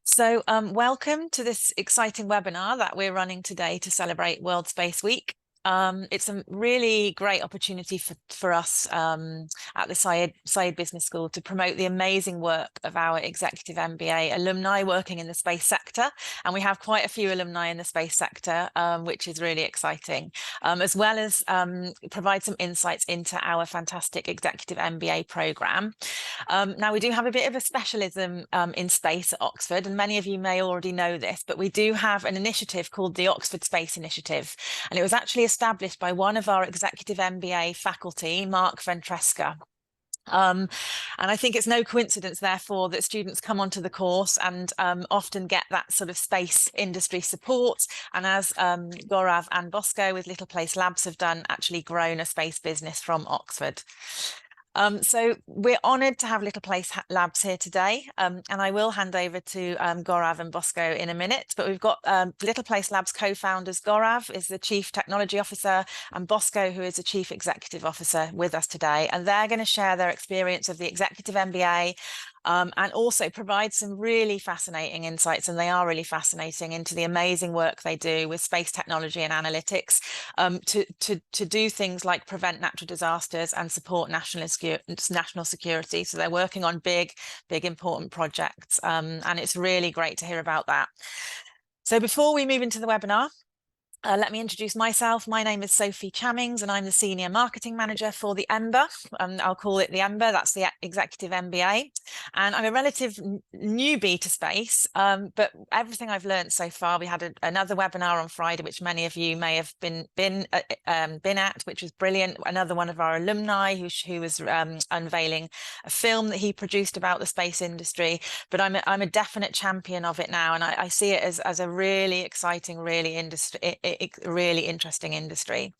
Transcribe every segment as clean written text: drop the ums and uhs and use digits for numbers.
So welcome to this exciting webinar that we're running today to celebrate World Space Week. It's a really great opportunity for us at the Saïd Business School to promote the amazing work of our Executive MBA alumni working in the space sector. And we have quite a few alumni in the space sector, which is really exciting, as well as provide some insights into our fantastic Executive MBA program. Now, we do have a bit of a specialism in space at Oxford, and many of you may already know this, but we do have an initiative called the Oxford Space Initiative. And it was actually established by one of our Executive MBA faculty, Mark Ventresca. And I think it's no coincidence, therefore, that students come onto the course and often get that sort of space industry support. And as Gaurav and Bosco with Little Place Labs have done, actually grown a space business from Oxford. So we're honoured to have Little Place Labs here today, and I will hand over to Gaurav and Bosco in a minute, but we've got Little Place Labs co-founders. Gaurav is the Chief Technology Officer and Bosco, who is the Chief Executive Officer, with us today, and they're going to share their experience of the Executive MBA and also provide some really fascinating insights, and they are really fascinating, into the amazing work they do with space technology and analytics to do things like prevent natural disasters and support national security. So they're working on big, important projects, and it's really great to hear about that. So before we move into the webinar, let me introduce myself. My name is Sophie Chammings, and I'm the Senior Marketing Manager for the EMBA. I'll call it the EMBA, that's the Executive MBA. And I'm a relative newbie to space, but everything I've learned so far, we had another webinar on Friday, which many of you may have been at, which was brilliant. Another one of our alumni who was unveiling a film that he produced about the space industry. But I'm a definite champion of it now, and I see it as a really exciting, really interesting industry.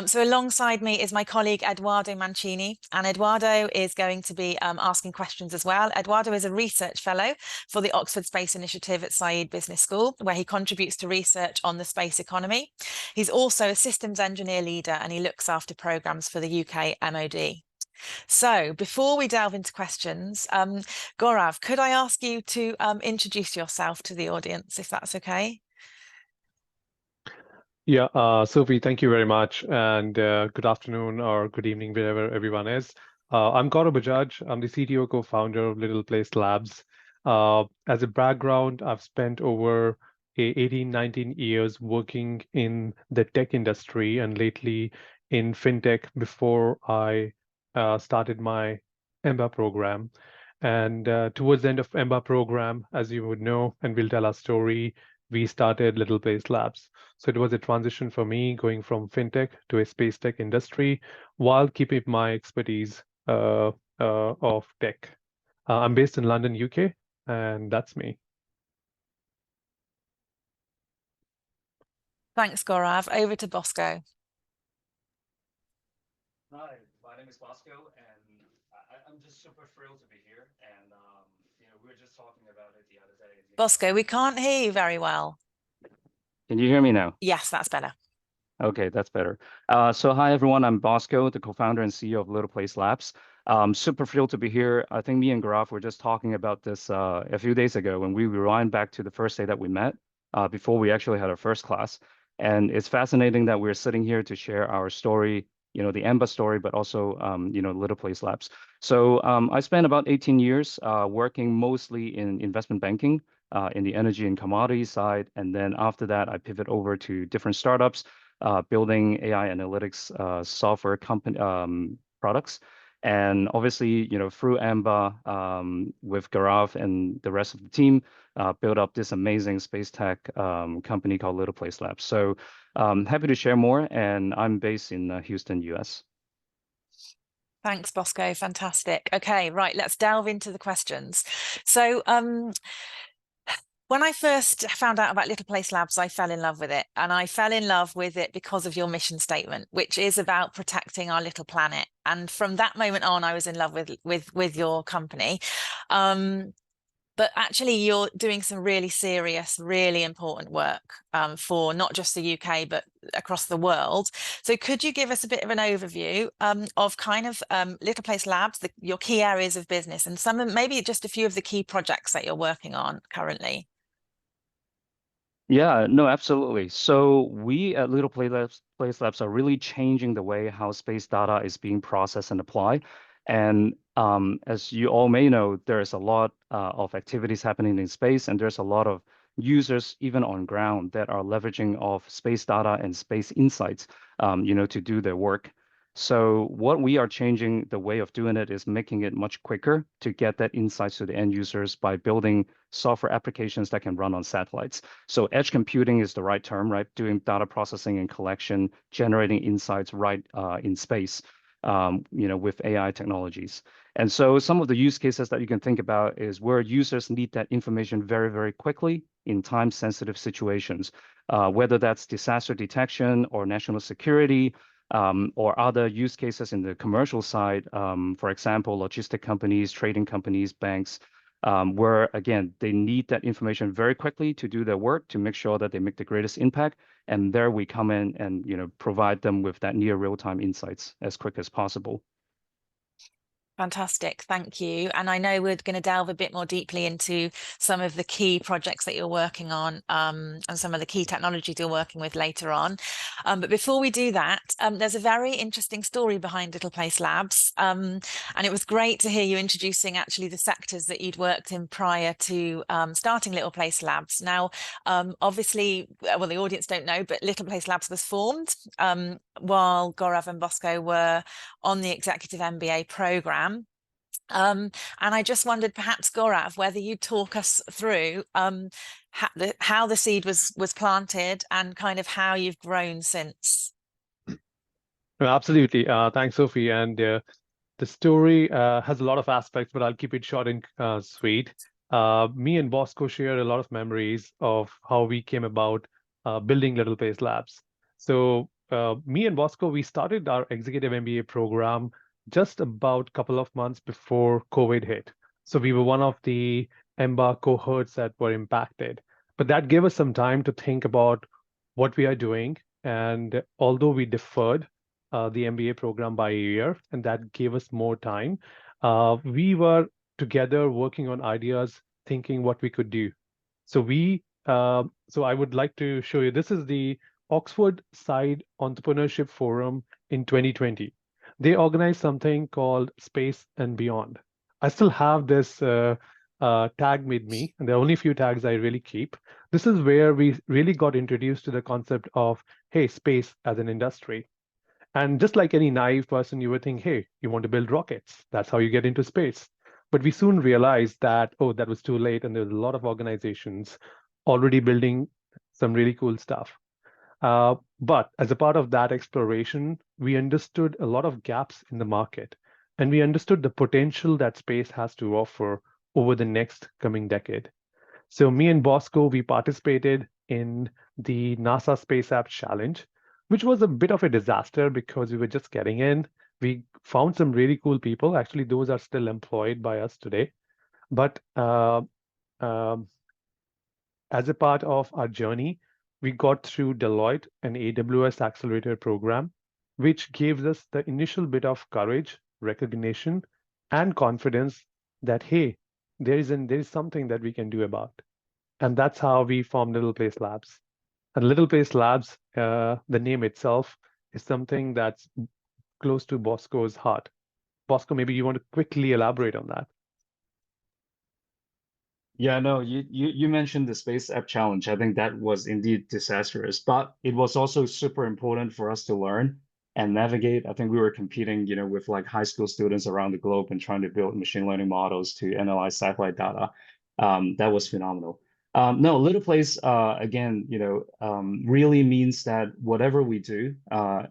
So alongside me is my colleague Eduardo Mancini, and Eduardo is going to be asking questions as well. Eduardo is a research fellow for the Oxford Space Initiative at Saïd Business School, where he contributes to research on the space economy. He's also a systems engineer leader, and he looks after programs for the UK MOD. So before we delve into questions, Gaurav, could I ask you to introduce yourself to the audience, if that's okay? Yeah, Sophie, thank you very much, and good afternoon or good evening, wherever everyone is. I'm Gaurav Bajaj. I'm the CTO co-founder of Little Place Labs. As a background, I've spent over 18, 19 years working in the tech industry and lately in fintech before I started my MBA program. And towards the end of MBA program, as you would know, and we'll tell our story, we started Little Place Labs. So it was a transition for me going from fintech to a space tech industry while keeping my expertise of tech. I'm based in London, UK, and that's me. Thanks, Gaurav. Over to Bosco. Hi, my name is Bosco, and I'm just super thrilled to be here. And we were just talking about it the other day. Bosco, we can't hear you very well. Can you hear me now? Yes, that's better. Okay, that's better. So hi, everyone. I'm Bosco, the co-founder and CEO of Little Place Labs. Super thrilled to be here. I think me and Gaurav were just talking about this a few days ago when we rewind back to the first day that we met before we actually had our first class. And it's fascinating that we're sitting here to share our story, the EMBA story, but also, Little Place Labs. So I spent about 18 years working mostly in investment banking in the energy and commodity side. And then after that, I pivot over to different startups, building AI analytics software company products. And obviously, through EMBA with Gaurav and the rest of the team, built up this amazing space tech company called Little Place Labs. So happy to share more, and I'm based in Houston, US. Thanks, Bosco. Fantastic. Okay, right, let's delve into the questions. So when I first found out about Little Place Labs, I fell in love with it. And I fell in love with it because of your mission statement, which is about protecting our little planet. And from that moment on, I was in love with your company. but actually you're doing some really serious, really important work for not just the UK, but across the world. So could you give us a bit of an overview of kind of Little Place Labs, your key areas of business, and maybe just a few of the key projects that you're working on currently? Yeah, no, absolutely. So we at Little Place Labs are really changing the way how space data is being processed and applied. And as you all may know, there's a lot of activities happening in space, and there's a lot of users even on ground that are leveraging of space data and space insights, to do their work. So what we are changing the way of doing it is making it much quicker to get that insights to the end users by building software applications that can run on satellites. So edge computing is the right term, right? Doing data processing and collection, generating insights right in space, with AI technologies. And so some of the use cases that you can think about is where users need that information very, very quickly in time-sensitive situations, whether that's disaster detection or national security, or other use cases in the commercial side, for example, logistic companies, trading companies, banks, where again, they need that information very quickly to do their work to make sure that they make the greatest impact. And there we come in and provide them with that near real-time insights as quick as possible. Fantastic, thank you. And I know we're going to delve a bit more deeply into some of the key projects that you're working on and some of the key technologies you're working with later on. But before we do that, there's a very interesting story behind Little Place Labs. And it was great to hear you introducing actually the sectors that you'd worked in prior to starting Little Place Labs. Now, obviously, well, the audience don't know, but Little Place Labs was formed while Gaurav and Bosco were on the Executive MBA program. And I just wondered, perhaps, Gaurav, whether you'd talk us through how the seed was planted and kind of how you've grown since. Absolutely. Thanks, Sophie. And the story has a lot of aspects, but I'll keep it short and sweet. Me and Bosco share a lot of memories of how we came about building Little Place Labs. So me and Bosco, we started our Executive MBA program just about a couple of months before COVID hit. So we were one of the EMBA cohorts that were impacted. But that gave us some time to think about what we are doing. And although we deferred the MBA program by a year, and that gave us more time, we were together working on ideas, thinking what we could do. So so I would like to show you, this is the Oxford Saïd Entrepreneurship Forum in 2020. They organized something called Space and Beyond. I still have this tag with me, and there are only a few tags I really keep. This is where we really got introduced to the concept of, hey, space as an industry. And just like any naive person, you would think, hey, you want to build rockets. That's how you get into space. But we soon realized that, oh, that was too late. And there's a lot of organizations already building some really cool stuff. But as a part of that exploration, we understood a lot of gaps in the market. And we understood the potential that space has to offer over the next coming decade. So me and Bosco, we participated in the NASA Space App Challenge, which was a bit of a disaster because we were just getting in. We found some really cool people. Actually, those are still employed by us today. But as a part of our journey, we got through Deloitte and AWS Accelerator program, which gave us the initial bit of courage, recognition, and confidence that, hey, there is something that we can do about. And that's how we formed Little Place Labs. And Little Place Labs, the name itself, is something that's close to Bosco's heart. Bosco, maybe you want to quickly elaborate on that. Yeah, no, you mentioned the Space App Challenge. I think that was indeed disastrous, but it was also super important for us to learn and navigate. I think we were competing, with like high school students around the globe and trying to build machine learning models to analyze satellite data. That was phenomenal. No, Little Place, again, really means that whatever we do,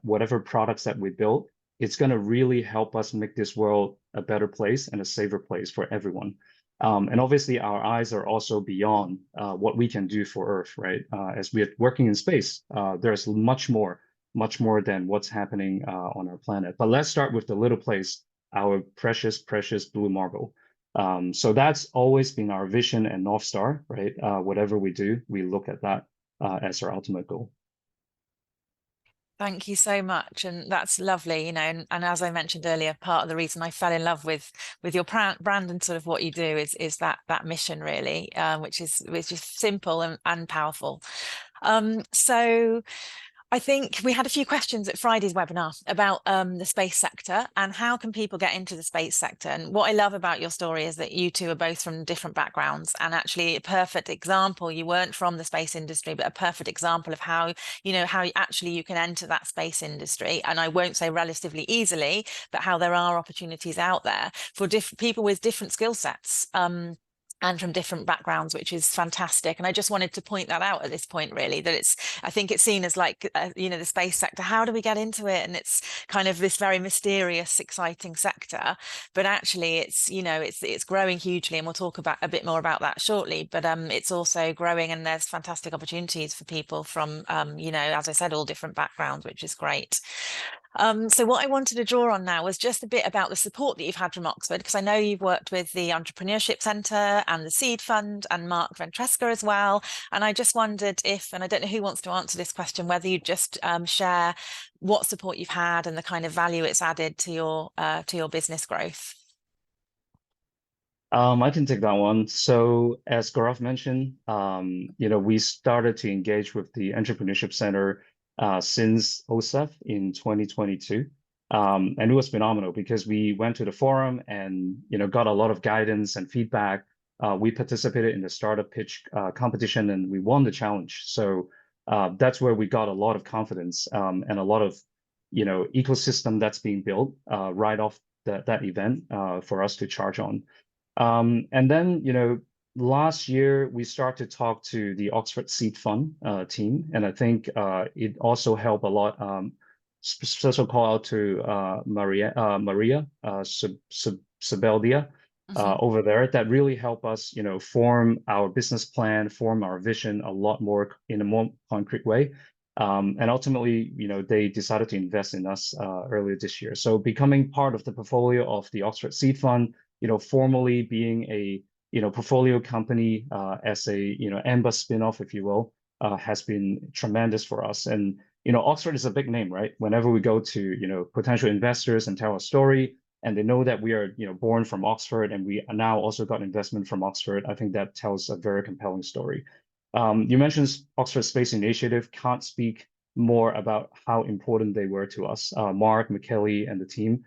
whatever products that we build, it's going to really help us make this world a better place and a safer place for everyone. And obviously, our eyes are also beyond what we can do for Earth, right? As we're working in space, there's much more than what's happening on our planet. But let's start with the Little Place, our precious, precious blue marble. So that's always been our vision and North Star, right? Whatever we do, we look at that as our ultimate goal. Thank you so much, and that's lovely. And as I mentioned earlier, part of the reason I fell in love with your brand and sort of what you do is that mission really, which is simple and powerful. So I think we had a few questions at Friday's webinar about the space sector and how can people get into the space sector. And what I love about your story is that you two are both from different backgrounds, and actually a perfect example. You weren't from the space industry, but a perfect example of how actually you can enter that space industry. And I won't say relatively easily, but how there are opportunities out there for people with different skill sets. And from different backgrounds, which is fantastic. And I just wanted to point that out at this point, really, that I think it's seen as like, the space sector. How do we get into it? And it's kind of this very mysterious, exciting sector. But actually, it's growing hugely. And we'll talk about a bit more about that shortly. But it's also growing, and there's fantastic opportunities for people from, as I said, all different backgrounds, which is great. So what I wanted to draw on now was just a bit about the support that you've had from Oxford, because I know you've worked with the Entrepreneurship Centre and the Seed Fund and Mark Ventresca as well. And I just wondered if, and I don't know who wants to answer this question, whether you'd just share what support you've had and the kind of value it's added to your business growth. I can take that one. So as Gaurav mentioned, we started to engage with the Entrepreneurship Center since OSEF in 2022. And it was phenomenal because we went to the forum and got a lot of guidance and feedback. We participated in the startup pitch competition and we won the challenge. So that's where we got a lot of confidence and a lot of ecosystem that's being built right off that event for us to charge on. And then, last year we started to talk to the Oxford Seed Fund team, and I think it also helped a lot. Special call out to Maria Sabeldia over there that really helped us, form our business plan, form our vision a lot more in a more concrete way. And ultimately, they decided to invest in us earlier this year. So becoming part of the portfolio of the Oxford Seed Fund, formally being a portfolio company as a Amber spinoff, if you will, has been tremendous for us. And Oxford is a big name, right? Whenever we go to potential investors and tell a story, and they know that we are born from Oxford, and we now also got investment from Oxford, I think that tells a very compelling story. You mentioned Oxford Space Initiative. Can't speak more about how important they were to us. Mark, McKelly, and the team.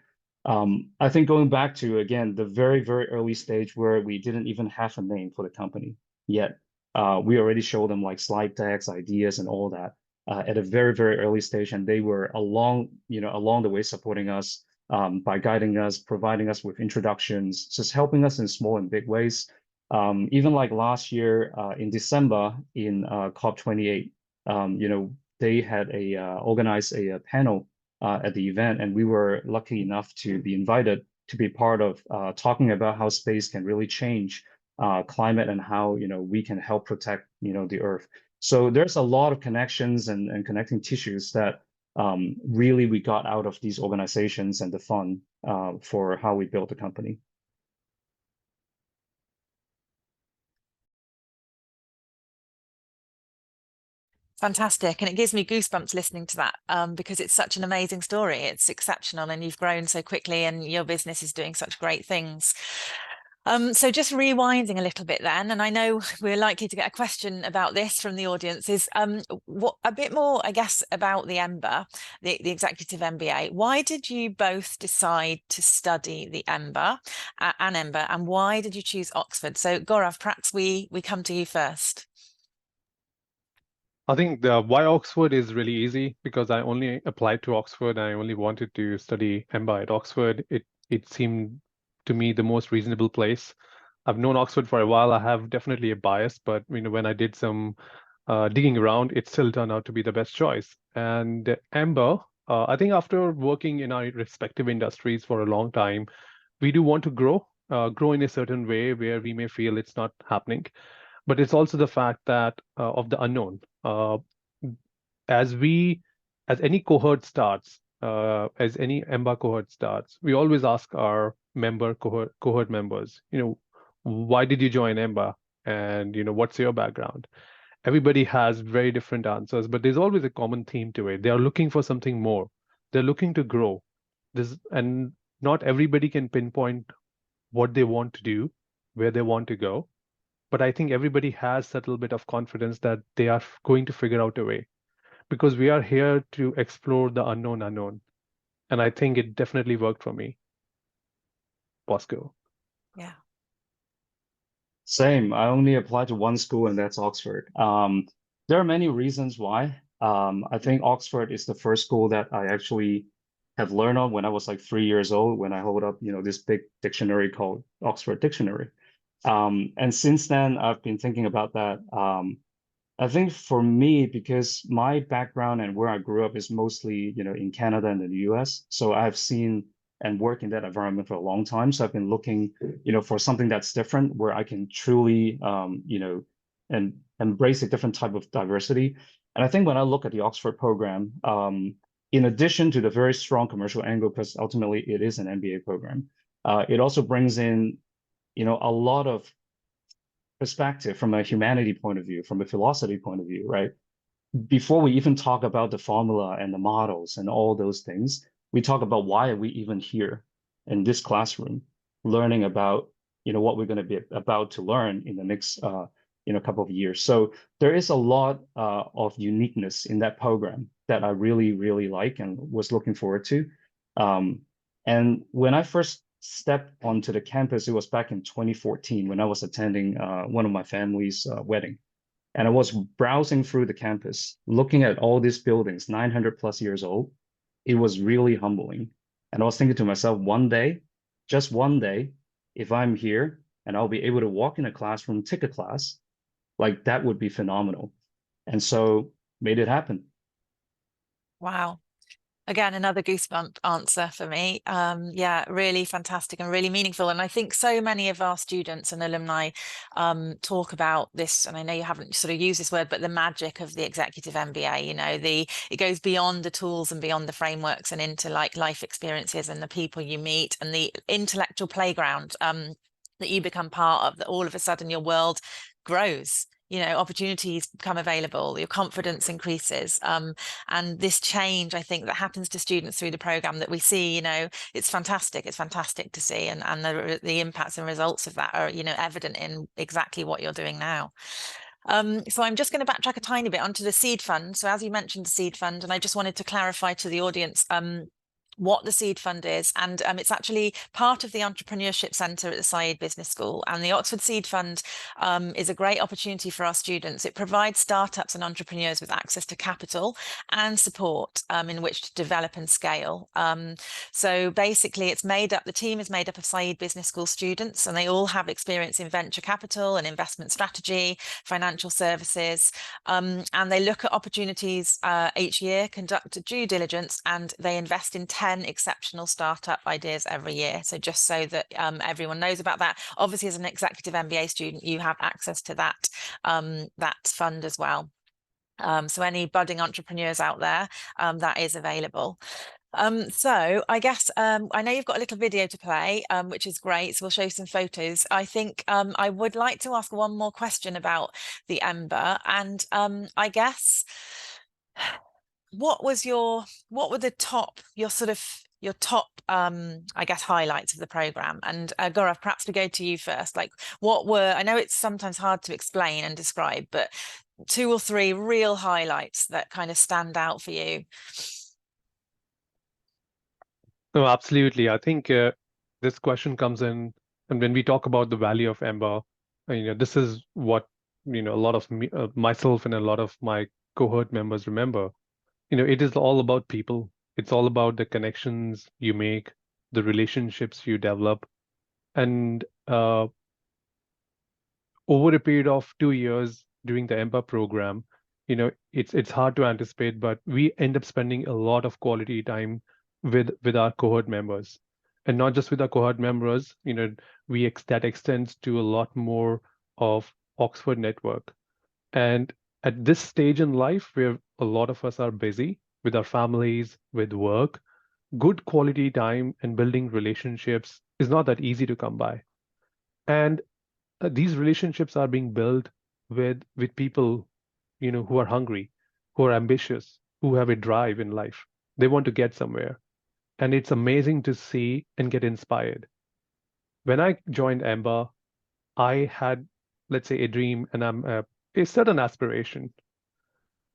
I think going back to, again, the very, very early stage where we didn't even have a name for the company yet, we already showed them like slide decks, ideas, and all that at a very, very early stage. And they were along the way supporting us by guiding us, providing us with introductions, just helping us in small and big ways. Even like last year in December in COP28, they had organized a panel at the event, and we were lucky enough to be invited to be part of talking about how space can really change climate and how we can help protect the Earth. So there's a lot of connections and connecting tissues that really we got out of these organizations and the fund for how we built the company. Fantastic. And it gives me goosebumps listening to that because it's such an amazing story. It's exceptional, and you've grown so quickly and your business is doing such great things. So just rewinding a little bit then, and I know we're likely to get a question about this from the audience, is what a bit more, I guess, about the EMBA, the Executive MBA. Why did you both decide to study the EMBA, and why did you choose Oxford? So Gaurav, perhaps we come to you first. I think the why Oxford is really easy because I only applied to Oxford. I only wanted to study MBA at Oxford. It seemed to me the most reasonable place. I've known Oxford for a while. I have definitely a bias, but when I did some digging around, it still turned out to be the best choice. And MBA, I think after working in our respective industries for a long time, we do want to grow in a certain way where we may feel it's not happening. But it's also the fact that of the unknown. As any cohort starts, as any EMBA cohort starts, we always ask our cohort members, why did you join EMBA? And, what's your background? Everybody has very different answers, but there's always a common theme to it. They are looking for something more. They're looking to grow. And not everybody can pinpoint what they want to do, where they want to go. But I think everybody has that little bit of confidence that they are going to figure out a way, because we are here to explore the unknown. And I think it definitely worked for me. Bosco. Yeah. Same. I only applied to one school, and that's Oxford. There are many reasons why. I think Oxford is the first school that I actually have learned on when I was like 3 years old, when I hold up, this big dictionary called Oxford Dictionary. And since then, I've been thinking about that. I think for me, because my background and where I grew up is mostly, in Canada and in the US, so I've seen and worked in that environment for a long time. So I've been looking, for something that's different, where I can truly, and embrace a different type of diversity. And I think when I look at the Oxford program, in addition to the very strong commercial angle, because ultimately it is an MBA program, it also brings in, a lot of perspective from a humanity point of view, from a philosophy point of view, right? Before we even talk about the formula and the models and all those things, we talk about why are we even here in this classroom, learning about, what we're going to be about to learn in the next, couple of years. So there is a lot of uniqueness in that program that I really, really like and was looking forward to. And when I first stepped onto the campus, it was back in 2014 when I was attending one of my family's wedding. And I was browsing through the campus, looking at all these buildings, 900 plus years old. It was really humbling. And I was thinking to myself, one day, just one day, if I'm here and I'll be able to walk in a classroom, take a class, like that would be phenomenal. And so made it happen. Wow. Again, another goosebump answer for me. Yeah, really fantastic and really meaningful. And I think so many of our students and alumni talk about this, and I know you haven't sort of used this word, but the magic of the executive MBA, it goes beyond the tools and beyond the frameworks and into like life experiences and the people you meet and the intellectual playground that you become part of, that all of a sudden your world grows. Opportunities become available, your confidence increases. And this change, I think, that happens to students through the program that we see, it's fantastic. It's fantastic to see. And the impacts and results of that are, evident in exactly what you're doing now. So I'm just going to backtrack a tiny bit onto the seed fund. So as you mentioned the seed fund, and I just wanted to clarify to the audience, what the seed fund is, and it's actually part of the entrepreneurship centre at the Saïd Business School. And the Oxford Seed Fund is a great opportunity for our students. It provides startups and entrepreneurs with access to capital and support in which to develop and scale. So basically the team is made up of Saïd Business School students, and they all have experience in venture capital and investment strategy, financial services, and they look at opportunities each year, conduct due diligence, and they invest in 10 exceptional startup ideas every year. So just so that everyone knows about that. Obviously, as an executive MBA student, you have access to that fund as well. So any budding entrepreneurs out there, that is available. So I guess I know you've got a little video to play, which is great. So we'll show you some photos. I think I would like to ask one more question about the EMBA, and I guess what were the top, your top, I guess, highlights of the program? And Gaurav, perhaps to go to you first, like I know it's sometimes hard to explain and describe, but 2 or 3 real highlights that kind of stand out for you. No, absolutely. I think this question comes in, and when we talk about the value of EMBA, this is what, a lot of myself and a lot of my cohort members remember. It is all about people. It's all about the connections you make, the relationships you develop. And over a period of 2 years during the EMBA program, it's hard to anticipate, but we end up spending a lot of quality time with our cohort members. And not just with our cohort members, that extends to a lot more of Oxford network. And at this stage in life, where a lot of us are busy with our families, with work, good quality time and building relationships is not that easy to come by. And these relationships are being built with people, who are hungry, who are ambitious, who have a drive in life. They want to get somewhere. And it's amazing to see and get inspired. When I joined Amber, I had, let's say, a dream and a certain aspiration.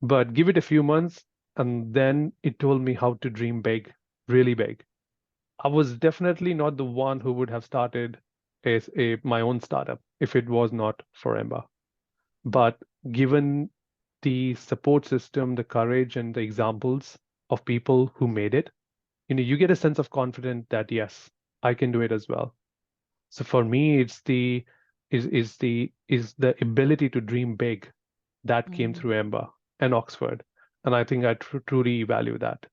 But give it a few months, and then it told me how to dream big, really big. I was definitely not the one who would have started my own startup if it was not for Emba. But given the support system, the courage, and the examples of people who made it, you get a sense of confidence that yes, I can do it as well. So for me, it's the is the ability to dream big that came through Emba and Oxford, and I think I truly value that.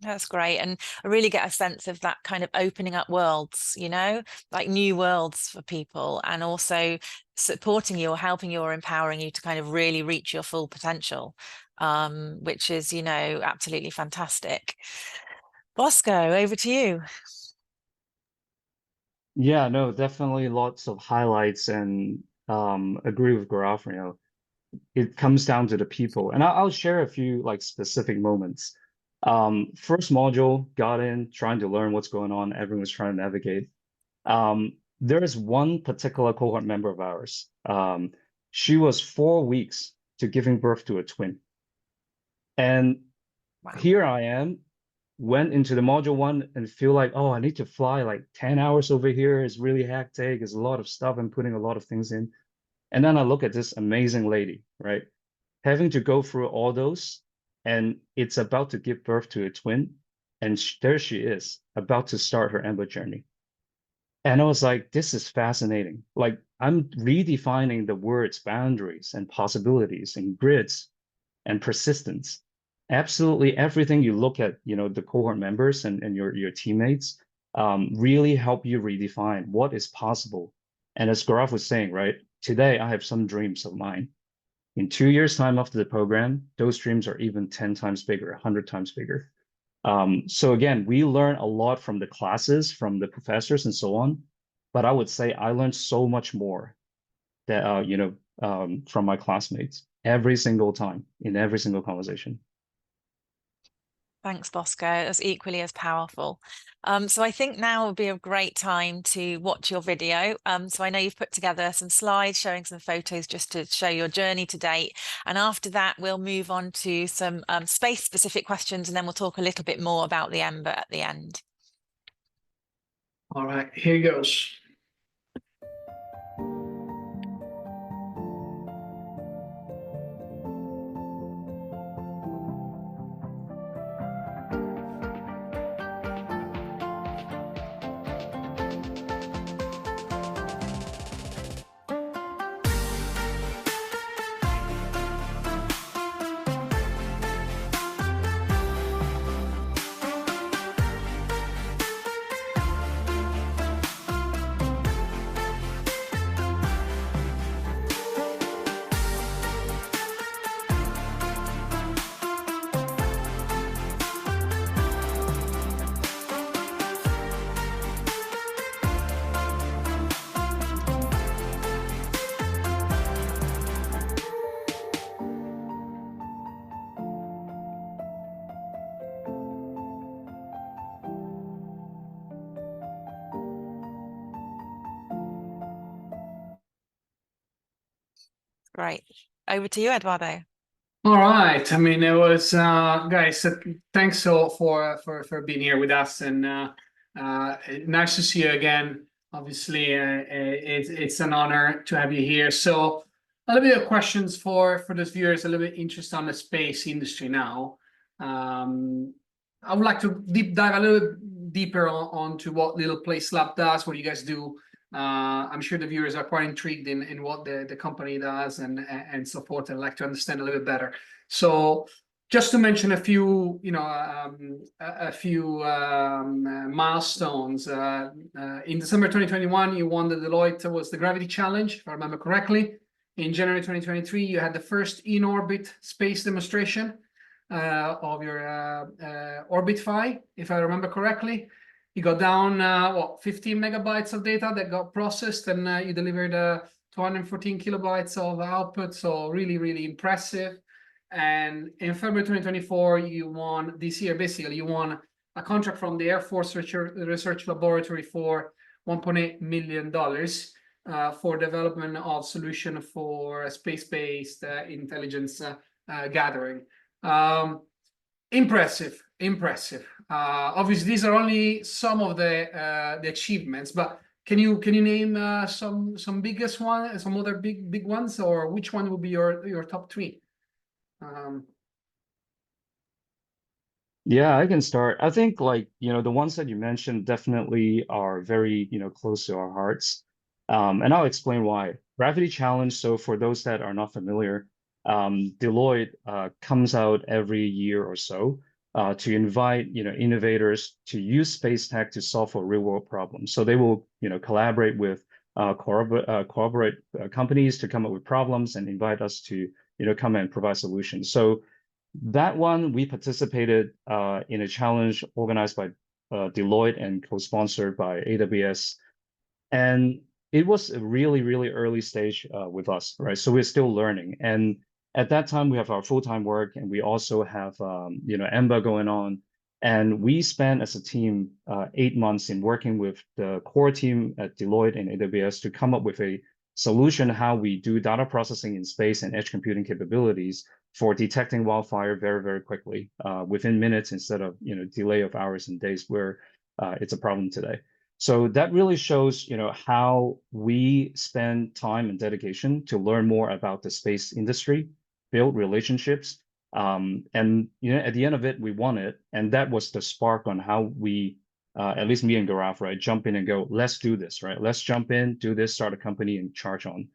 That's great. And I really get a sense of that kind of opening up worlds, like new worlds for people, and also supporting you or helping you or empowering you to kind of really reach your full potential, which is, absolutely fantastic. Bosco, over to you. Yeah, no, definitely lots of highlights, and agree with Gaurav. It comes down to the people. And I'll share a few like specific moments. First module, got in, trying to learn what's going on. Everyone's trying to navigate. There is one particular cohort member of ours. She was 4 weeks to giving birth to a twin. And Wow. here I am, went into the module one and feel like, oh, I need to fly like 10 hours over here. It's really hectic. There's a lot of stuff. I'm putting a lot of things in. And then I look at this amazing lady, right? Having to go through all those, and it's about to give birth to a twin. And there she is, about to start her Ember journey. And I was like, this is fascinating. Like, I'm redefining the words, boundaries, and possibilities, and grids, and persistence. Absolutely everything you look at, the cohort members and your teammates really help you redefine what is possible. And as Gaurav was saying, right, today I have some dreams of mine. In 2 years' time after the program, those dreams are even 10 times bigger, 100 times bigger. So again, we learn a lot from the classes, from the professors and so on. But I would say I learned so much more that, from my classmates every single time in every single conversation. Thanks, Bosco. That's equally as powerful. So I think now would be a great time to watch your video. So I know you've put together some slides showing some photos just to show your journey to date. And after that, we'll move on to some space-specific questions, and then we'll talk a little bit more about the Ember at the end. All right, here goes. Great. Over to you, Eduardo. All right. I mean, it was guys. Thanks all for being here with us, and nice to see you again. Obviously, it's an honor to have you here. So, a little bit of questions for those viewers, a little bit interested on the space industry now. I would like to dive a little bit deeper onto what Little Place Lab does, what you guys do. I'm sure the viewers are quite intrigued in what the company does and so forth, and like to understand a little bit better. So just to mention a few, milestones. In December 2021, you won the Deloitte was the Gravity Challenge, if I remember correctly. In January 2023, you had the first in-orbit space demonstration. of your Orbit Fi, if I remember correctly. You got down 15 megabytes of data that got processed, and you delivered 214 kilobytes of output. So really, really impressive. And in February 2024, you won this year, basically, you won a contract from the Air Force Research Laboratory for $1.8 million for development of solution for space-based intelligence gathering. Impressive. Obviously, these are only some of the achievements, but can you name some biggest one, some other big ones, or which one will be your top three? Yeah, I can start. I think like, the ones that you mentioned definitely are very, close to our hearts. And I'll explain why. Gravity Challenge, so for those that are not familiar, Deloitte comes out every year or so to invite, innovators to use space tech to solve for real world problems. So they will, collaborate with corporate companies to come up with problems and invite us to, come and provide solutions. So that one, we participated in a challenge organized by Deloitte and co-sponsored by AWS. And it was a really, really early stage with us, right? So we're still learning. And at that time, we have our full-time work, and we also have, EMBA going on. And we spent as a team 8 months in working with the core team at Deloitte and AWS to come up with a solution how we do data processing in space and edge computing capabilities for detecting wildfire very, very quickly, within minutes instead of delay of hours and days where it's a problem today. So that really shows how we spend time and dedication to learn more about the space industry, build relationships, and at the end of it, we won it, and that was the spark on how we, at least me and Gaurav, right, jump in and go, let's do this, right? Let's jump in, do this, start a company, and charge on.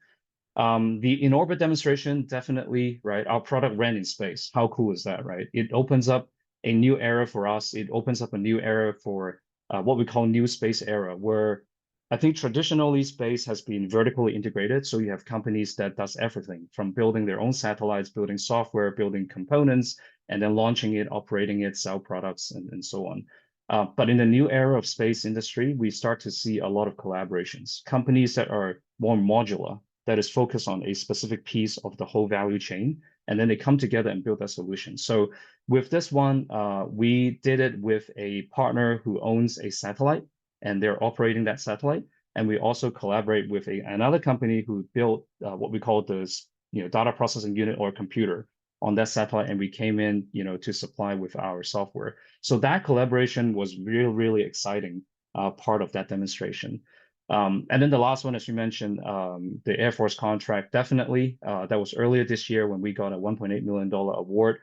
The in-orbit demonstration, definitely, right? Our product ran in space. How cool is that, right? It opens up a new era for us. It opens up a new era for what we call new space era, where I think traditionally space has been vertically integrated. So you have companies that does everything from building their own satellites, building software, building components, and then launching it, operating it, sell products, and so on. But in the new era of space industry, we start to see a lot of collaborations, companies that are more modular, that is focused on a specific piece of the whole value chain, and then they come together and build a solution. So with this one, we did it with a partner who owns a satellite, and they're operating that satellite. And we also collaborate with another company who built what we call this, data processing unit or computer on that satellite, and we came in, to supply with our software. So that collaboration was really, really exciting part of that demonstration. And then the last one, as you mentioned, the Air Force contract, definitely, that was earlier this year when we got a $1.8 million award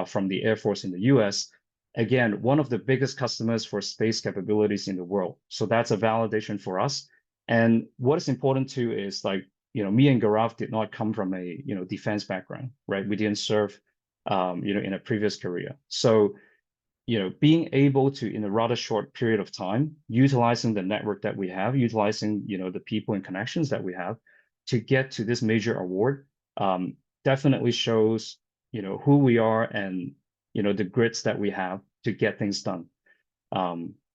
from the Air Force in the US. Again, one of the biggest customers for space capabilities in the world. So that's a validation for us. And what is important too is like, me and Gaurav did not come from a, defense background, right? We didn't serve, in a previous career. So, being able to, in a rather short period of time, utilizing the network that we have, utilizing, the people and connections that we have to get to this major award, definitely shows, who we are and, the grits that we have to get things done.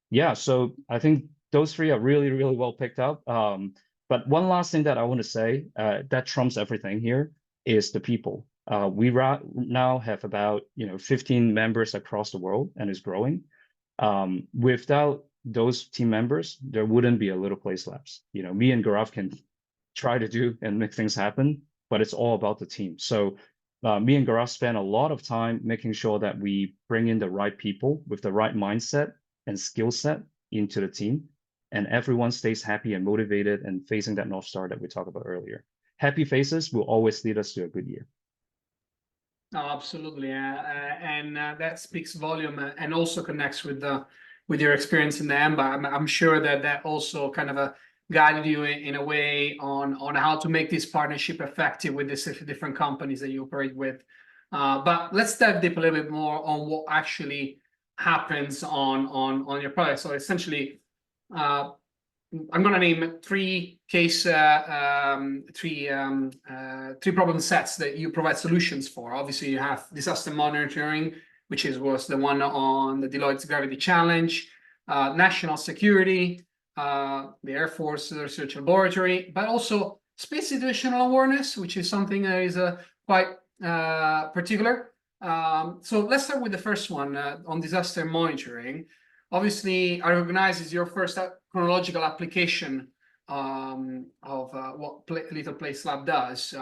Yeah, so I think those three are really, really well picked up. But one last thing that I want to say that trumps everything here is the people. We now have about 15 members across the world, and is growing. Without those team members, there wouldn't be a Little Place Labs. Me and Gaurav can try to do and make things happen, but it's all about the team. So me and Gaurav spend a lot of time making sure that we bring in the right people with the right mindset and skill set into the team, and everyone stays happy and motivated and facing that North Star that we talked about earlier. Happy faces will always lead us to a good year. Oh, absolutely, and that speaks volume and also connects with your experience in the EMBA. I'm sure that also kind of guided you in a way on how to make this partnership effective with the different companies that you operate with. But let's dive deep a little bit more on what actually happens on your product. So essentially, I'm going to name three problem sets that you provide solutions for. Obviously, you have disaster monitoring, which was the one on the Deloitte's Gravity Challenge, national security, the Air Force Research Laboratory, but also space situational awareness, which is something that is quite particular. So let's start with the first one on disaster monitoring. Obviously, I recognize is your first chronological application of what Little Place Lab does.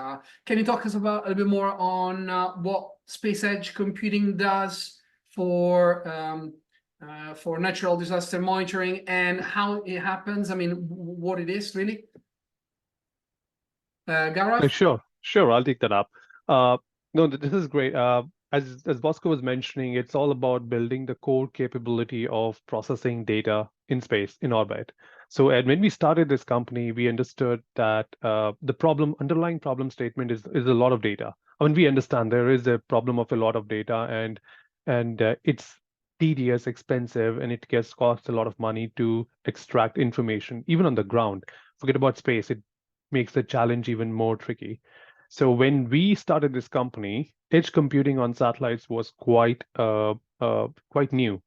Can you talk us about a little bit more on what space edge computing does for natural disaster monitoring and how it happens? I mean, what it is really? Gaurav? Sure, I'll take that up. No, this is great. As Bosco was mentioning, it's all about building the core capability of processing data in space, in orbit. So, and when we started this company, we understood that the underlying problem statement is a lot of data. I mean, we understand there is a problem of a lot of data, and it's tedious, expensive, and it costs a lot of money to extract information, even on the ground. Forget about space; it makes the challenge even more tricky. So when we started this company, edge computing on satellites was quite new.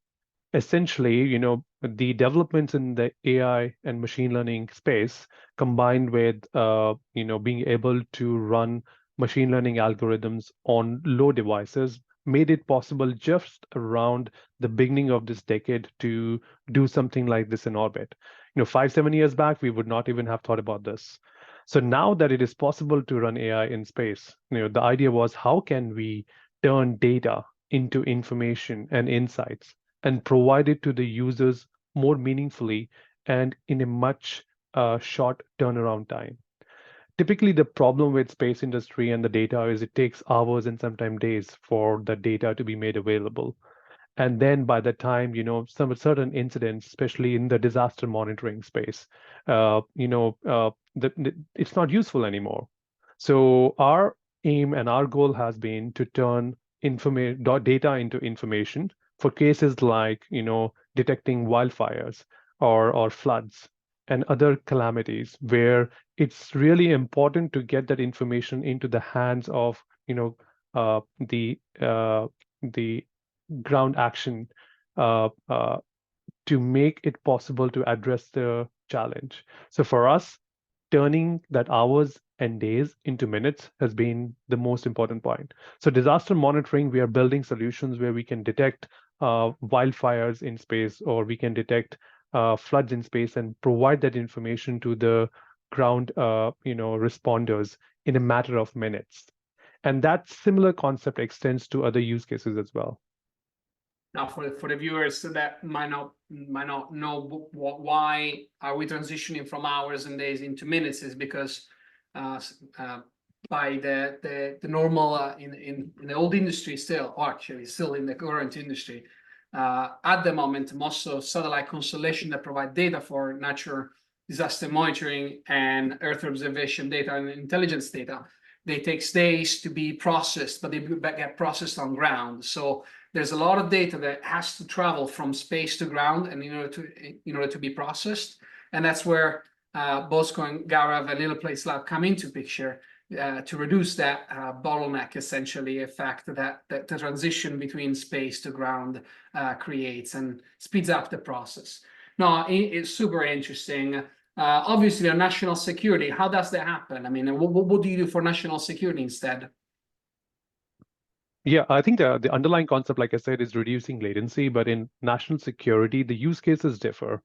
Essentially, the developments in the AI and machine learning space, combined with being able to run machine learning algorithms on low devices, made it possible just around the beginning of this decade to do something like this in orbit. 5, 7 years back, we would not even have thought about this. So now that it is possible to run AI in space, the idea was, how can we turn data into information and insights and provide it to the users more meaningfully and in a much short turnaround time? Typically, the problem with space industry and the data is it takes hours and sometimes days for the data to be made available. And then by the time, some certain incidents, especially in the disaster monitoring space, it's not useful anymore. So our aim and our goal has been to turn data into information for cases like, detecting wildfires or floods and other calamities, where it's really important to get that information into the hands of, the ground action to make it possible to address the challenge. So for us, turning that hours and days into minutes has been the most important point. So disaster monitoring, we are building solutions where we can detect wildfires in space, or we can detect floods in space and provide that information to the ground responders in a matter of minutes. And that similar concept extends to other use cases as well. Now, for the viewers that might not know why are we transitioning from hours and days into minutes, is because by the normal in the old industry still, or actually still in the current industry, at the moment, most of satellite constellation that provide data for natural disaster monitoring and Earth observation data and intelligence data, they take days to be processed, but they get processed on ground. So there's a lot of data that has to travel from space to ground, and in order to be processed, and that's where Bosco and Gaurav and Little Place Lab come into picture to reduce that bottleneck, essentially, effect that the transition between space to ground creates, and speeds up the process. No, it's super interesting. Obviously, on national security, how does that happen? I mean, what do you do for national security instead? Yeah, I think the underlying concept, like I said, is reducing latency, but in national security, the use cases differ.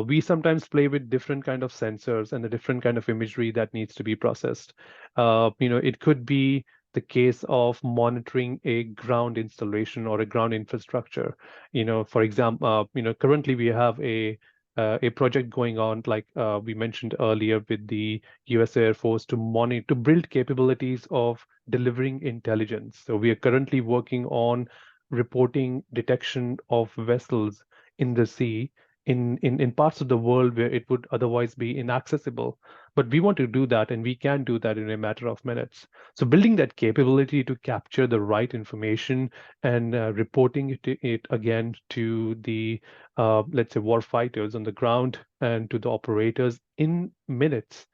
We sometimes play with different kind of sensors and the different kind of imagery that needs to be processed. It could be the case of monitoring a ground installation or a ground infrastructure. For example, currently we have a project going on, like we mentioned earlier, with the US Air Force to build capabilities of delivering intelligence. So we are currently working on reporting detection of vessels in the sea in parts of the world where it would otherwise be inaccessible. But we want to do that, and we can do that in a matter of minutes. So building that capability to capture the right information and reporting it again to the, let's say, war fighters on the ground and to the operators in minutes,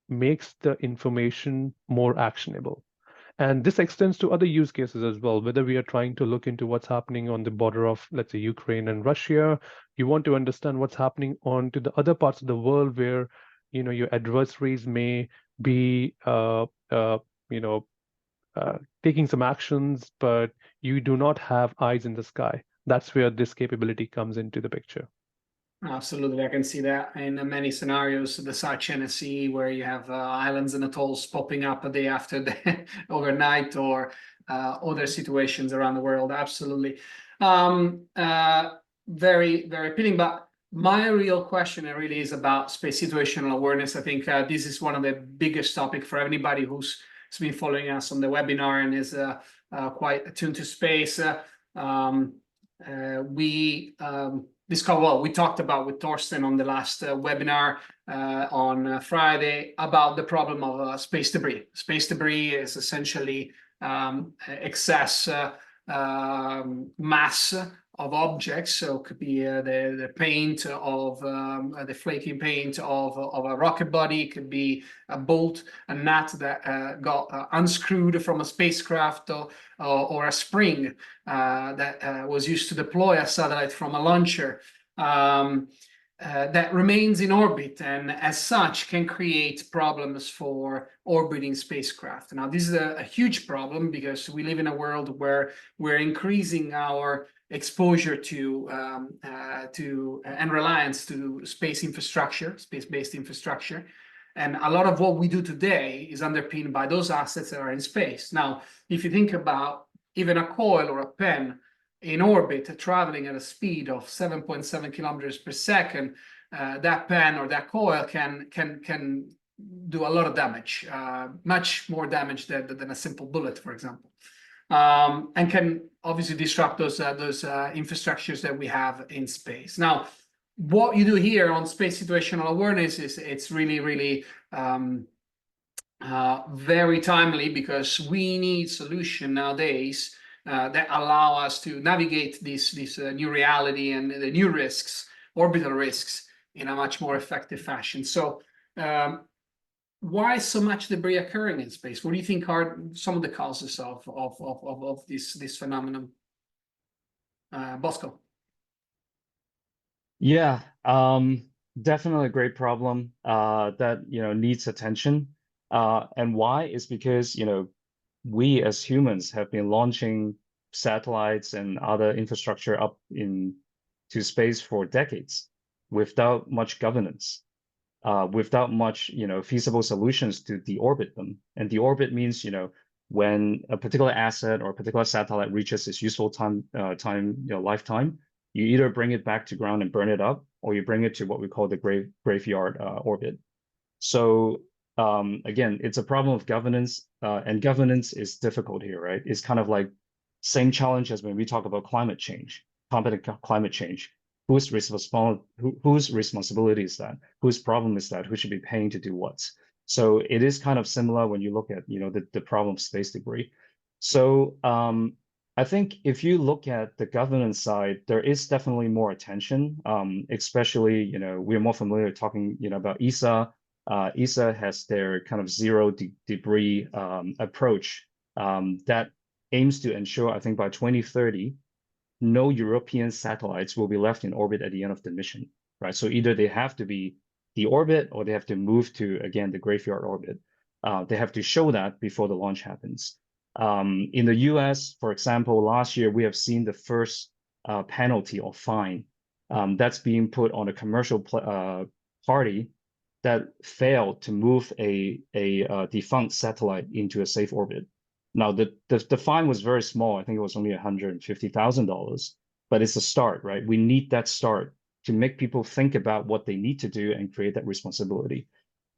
makes the information more actionable. And this extends to other use cases as well, whether we are trying to look into what's happening on the border of, let's say, Ukraine and Russia. You want to understand what's happening on to the other parts of the world where, your adversaries may be, taking some actions, but you do not have eyes in the sky. That's where this capability comes into the picture. Absolutely, I can see that in many scenarios, the South China Sea, where you have islands and atolls popping up a day after day, overnight, or other situations around the world. Absolutely, very, very appealing. But my real question really is about space situational awareness. I think this is one of the biggest topics for anybody who's been following us on the webinar and is quite attuned to space. We talked about with Thorsten on the last webinar on Friday about the problem of space debris. Space debris is essentially excess mass of objects. So it could be the paint of the flaking paint of a rocket body. It could be a bolt, a nut that got unscrewed from a spacecraft, or a spring that was used to deploy a satellite from a launcher. That remains in orbit, and as such can create problems for orbiting spacecraft. Now, this is a huge problem because we live in a world where we're increasing our exposure to and reliance to space infrastructure, space-based infrastructure. And a lot of what we do today is underpinned by those assets that are in space. Now, if you think about even a coil or a pen in orbit traveling at a speed of 7.7 kilometers per second, that pen or that coil can do a lot of damage, much more damage than a simple bullet, for example, and can obviously disrupt those infrastructures that we have in space. Now, what you do here on space situational awareness is it's really, really very timely, because we need solution nowadays that allow us to navigate this new reality and the new risks, orbital risks, in a much more effective fashion. So why so much debris occurring in space? What do you think are some of the causes of this phenomenon? Bosco. Yeah, definitely a great problem that needs attention. And why is because we as humans have been launching satellites and other infrastructure up into space for decades without much governance, without much feasible solutions to deorbit them. And deorbit means when a particular asset or a particular satellite reaches its useful lifetime, you either bring it back to ground and burn it up, or you bring it to what we call the graveyard orbit. So again, it's a problem of governance, and governance is difficult here, right? It's kind of like same challenge as when we talk about climate change, competent climate change. Whose responsibility is that? Whose problem is that? Who should be paying to do what? So it is kind of similar when you look at the problem of space debris. So I think if you look at the governance side, there is definitely more attention, especially we're more familiar talking about ESA. ESA has their kind of zero debris approach that aims to ensure, I think by 2030, no European satellites will be left in orbit at the end of the mission, right? So either they have to be deorbit or they have to move to, again, the graveyard orbit. They have to show that before the launch happens. In the US, for example, last year, we have seen the first penalty or fine that's being put on a commercial party that failed to move a defunct satellite into a safe orbit. Now, the fine was very small. I think it was only $150,000, but it's a start, right? We need that start to make people think about what they need to do and create that responsibility.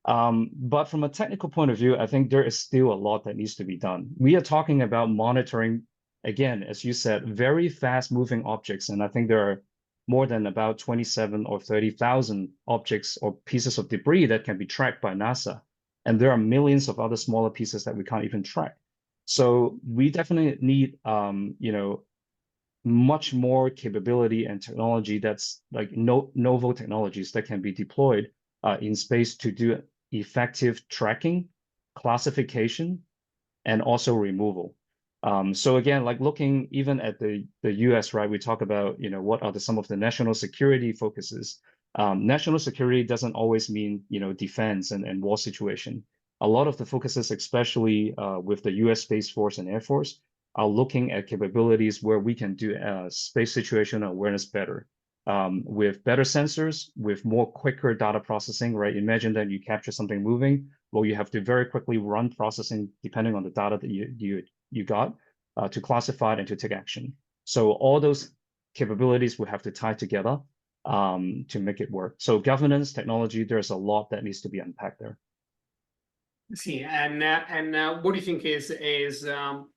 But from a technical point of view, I think there is still a lot that needs to be done. We are talking about monitoring, again, as you said, very fast moving objects. And I think there are more than about 27 or 30,000 objects or pieces of debris that can be tracked by NASA. And there are millions of other smaller pieces that we can't even track. So we definitely need, much more capability and technology that's like novel technologies that can be deployed in space to do effective tracking, classification, and also removal. So again, like looking even at the US, right, we talk about, what are some of the national security focuses. National security doesn't always mean, defense and war situation. A lot of the focuses, especially with the US Space Force and Air Force, are looking at capabilities where we can do space situational awareness better. With better sensors, with more quicker data processing, right? Imagine that you capture something moving, well, you have to very quickly run processing depending on the data that you got to classify it and to take action. So all those capabilities will have to tie together to make it work. So governance, technology, there's a lot that needs to be unpacked there. See, and what do you think is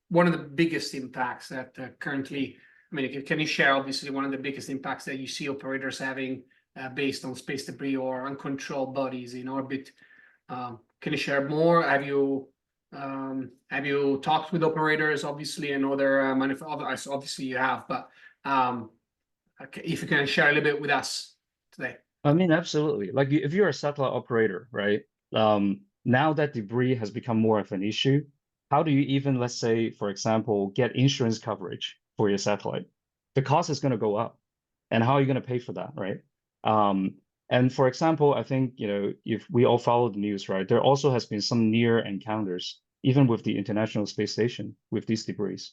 one of the biggest impacts that currently, I mean, can you share obviously one of the biggest impacts that you see operators having based on space debris or uncontrolled bodies in orbit? Can you share more? Have you talked with operators, obviously, and other manufacturers? Obviously you have, but if you can share a little bit with us today. I mean, absolutely. Like if you're a satellite operator, right? Now that debris has become more of an issue, how do you even, let's say, for example, get insurance coverage for your satellite? The cost is going to go up. And how are you going to pay for that, right? And for example, I think, if we all follow the news, right, there also has been some near encounters, even with the International Space Station, with these debris.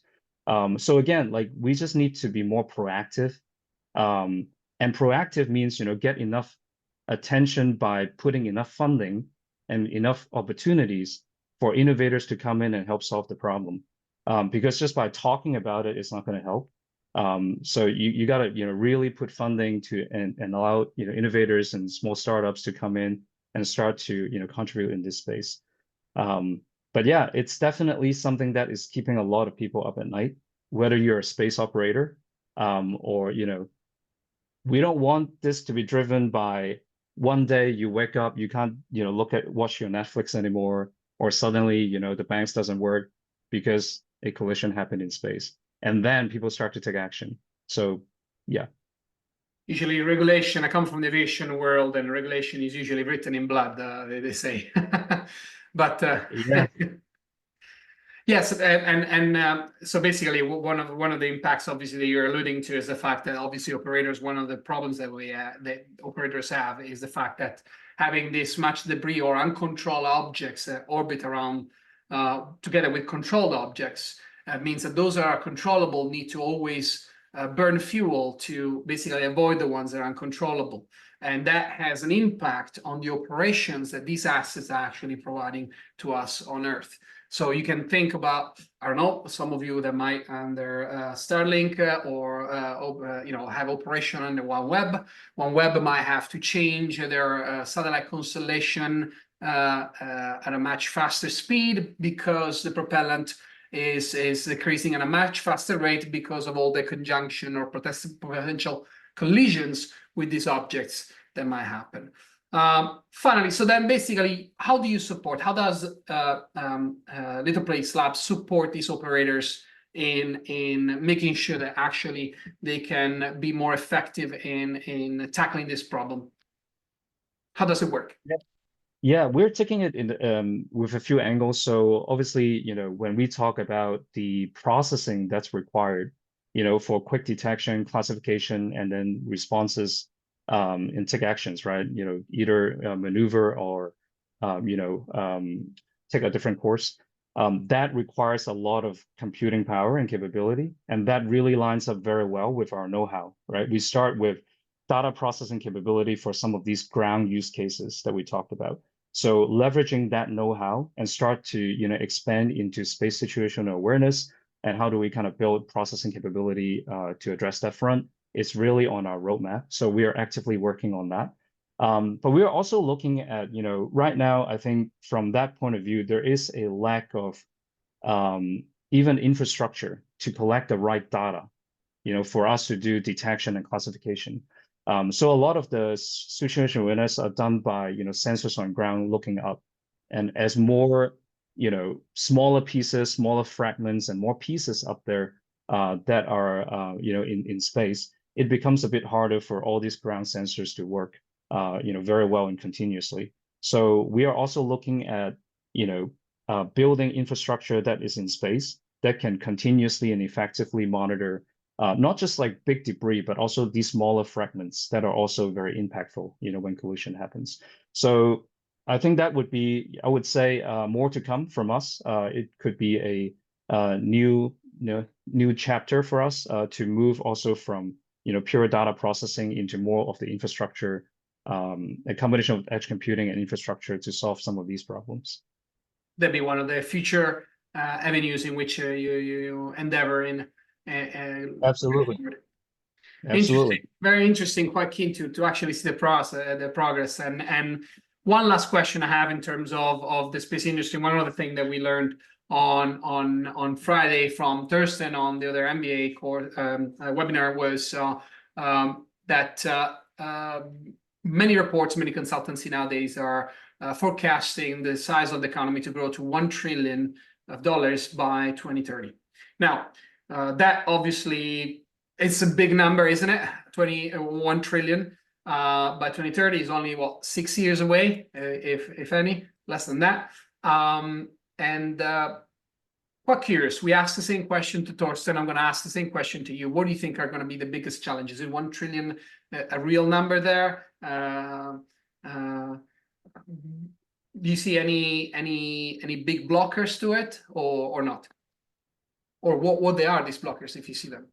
So again, like we just need to be more proactive. And proactive means, get enough attention by putting enough funding and enough opportunities for innovators to come in and help solve the problem. Because just by talking about it, it's not going to help. So you got to really put funding to and allow innovators and small startups to come in and start to contribute in this space. But yeah, it's definitely something that is keeping a lot of people up at night, whether you're a space operator or we don't want this to be driven by one day you wake up, you can't watch your Netflix anymore, or suddenly the banks doesn't work because a collision happened in space. And then people start to take action. So, yeah. Usually regulation, I come from the aviation world, and regulation is usually written in blood, they say. But yeah. Yes, and so basically one of the impacts obviously that you're alluding to is the fact that obviously operators, one of the problems that that operators have is the fact that having this much debris or uncontrolled objects orbit around together with controlled objects means that those that are controllable need to always burn fuel to basically avoid the ones that are uncontrollable. And that has an impact on the operations that these assets are actually providing to us on Earth. So you can think about, I don't know, some of you that might under Starlink or have operation under OneWeb. OneWeb might have to change their satellite constellation at a much faster speed because the propellant is decreasing at a much faster rate because of all the conjunction or potential collisions with these objects that might happen. Finally, so then basically, how do you support? How does Little Place Labs support these operators in making sure that actually they can be more effective in tackling this problem? How does it work? Yeah, we're taking it in with a few angles. So obviously, when we talk about the processing that's required, for quick detection, classification, and then responses and take actions, right? Either maneuver or take a different course. That requires a lot of computing power and capability, and that really lines up very well with our know-how, right? We start with data processing capability for some of these ground use cases that we talked about. So leveraging that know-how and start to expand into space situational awareness and how do we kind of build processing capability to address that front is really on our roadmap. So we are actively working on that. But we are also looking at, right now, I think from that point of view, there is a lack of even infrastructure to collect the right data. for us to do detection and classification. So a lot of the situation awareness are done by, sensors on ground looking up. And as more, smaller pieces, smaller fragments, and more pieces up there that are, in space, it becomes a bit harder for all these ground sensors to work, very well and continuously. So we are also looking at, building infrastructure that is in space that can continuously and effectively monitor not just like big debris, but also these smaller fragments that are also very impactful, when collision happens. So I think that would be, I would say, more to come from us. It could be a new chapter for us to move also from, pure data processing into more of the infrastructure, a combination of edge computing and infrastructure to solve some of these problems. That'd be one of the future avenues in which you endeavor in. Absolutely. Interesting, very interesting. Quite keen to actually see the progress. And one last question I have in terms of the space industry. One other thing that we learned on Friday from Thurston on the other MBA course webinar was that many reports, many consultancy nowadays are forecasting the size of the economy to grow to $1 trillion by 2030. Now, that obviously it's a big number, isn't it? 1 trillion by 2030 is only what, 6 years away, if any, less than that. And quite curious. We asked the same question to Thorsten. I'm going to ask the same question to you. What do you think are going to be the biggest challenges? Is 1 trillion a real number there? Do you see any big blockers to it, or not? Or what they are, these blockers, if you see them?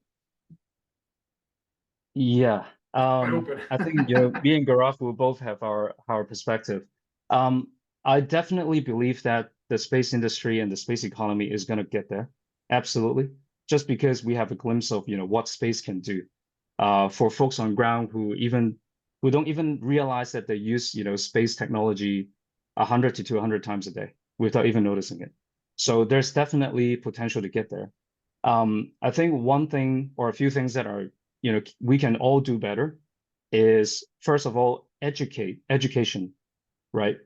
Yeah, I think me and Gaurav will both have our perspective. I definitely believe that the space industry and the space economy is going to get there. Absolutely, just because we have a glimpse of what space can do. For folks on ground who don't even realize that they use space technology 100 to 200 times a day without even noticing it. So there's definitely potential to get there. I think one thing or a few things that are we can all do better is, first of all, education, right?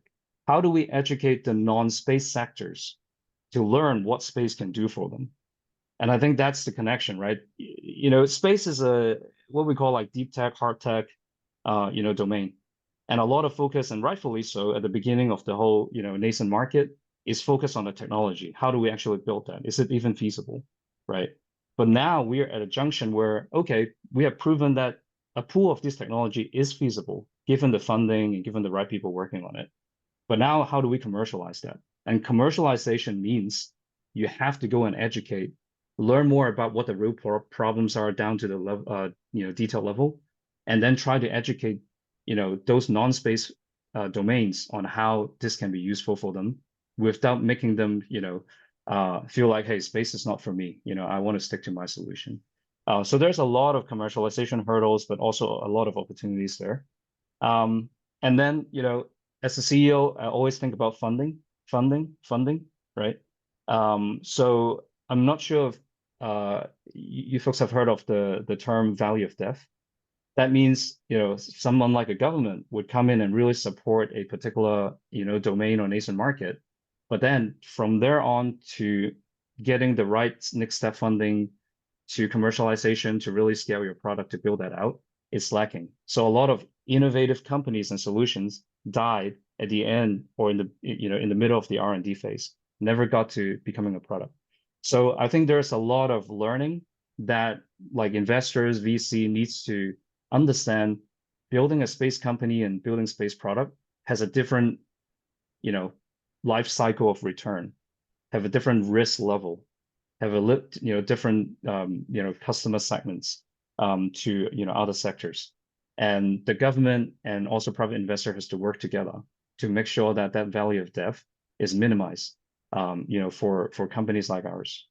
How do we educate the non-space sectors to learn what space can do for them? And I think that's the connection, right? Space is what we call like deep tech, hard tech, domain. And a lot of focus, and rightfully so, at the beginning of the whole, nascent market is focused on the technology. How do we actually build that? Is it even feasible, right? But now we're at a junction where, okay, we have proven that a pool of this technology is feasible, given the funding and given the right people working on it. But now how do we commercialize that? And commercialization means you have to go and educate, learn more about what the real problems are down to the level, detail level, and then try to educate, those non-space domains on how this can be useful for them without making them, feel like, hey, space is not for me. I want to stick to my solution. So there's a lot of commercialization hurdles, but also a lot of opportunities there. And then, as a CEO, I always think about funding, right? So I'm not sure if you folks have heard of the term value of death. That means, someone like a government would come in and really support a particular, domain or nascent market. But then from there on to getting the right next step funding to commercialization to really scale your product to build that out, it's lacking. So a lot of innovative companies and solutions died at the end or in the middle of the R&D phase, never got to becoming a product. So I think there's a lot of learning that like investors, VC needs to understand. Building a space company and building space product has a different, life cycle of return, have a different risk level, have a different, customer segments to, other sectors. And the government and also private investor has to work together to make sure that that value of death is minimized, for companies like ours.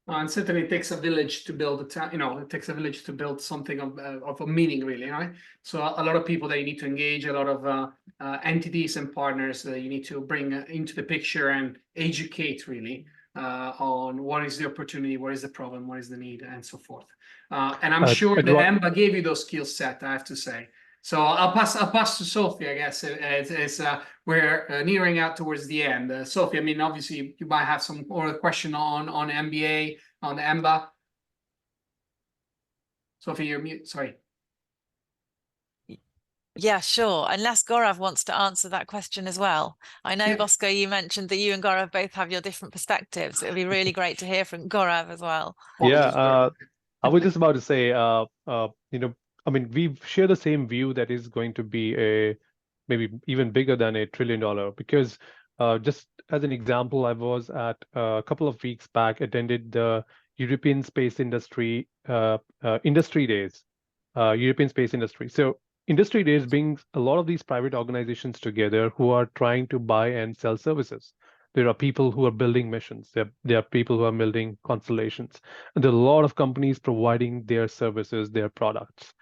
And certainly it takes a village to build a town, it takes a village to build something of a meaning, really, right? So a lot of people that you need to engage, a lot of entities and partners that you need to bring into the picture and educate, really, on what is the opportunity, what is the problem, what is the need, and so forth. And I'm sure that Edward, EMBA gave you those skill set, I have to say. So I'll pass to Sophie, I guess. We're nearing out towards the end. Sophie, I mean, obviously you might have some more question on MBA, on the EMBA. Sophie, you're mute. Sorry. Yeah, sure. Unless Gaurav wants to answer that question as well. I know, Yeah. Bosco, you mentioned that you and Gaurav both have your different perspectives. It would be really great to hear from Gaurav as well. yeah, I was just about to say, you know, I mean, we share the same view that is going to be maybe even bigger than $1 trillion, because just as an example, I was at a couple of weeks back, attended the European Space Industry Industry Days, European Space Industry. So Industry Days brings a lot of these private organizations together who are trying to buy and sell services. There are people who are building missions. There are people who are building constellations. And there are a lot of companies providing their services, their products.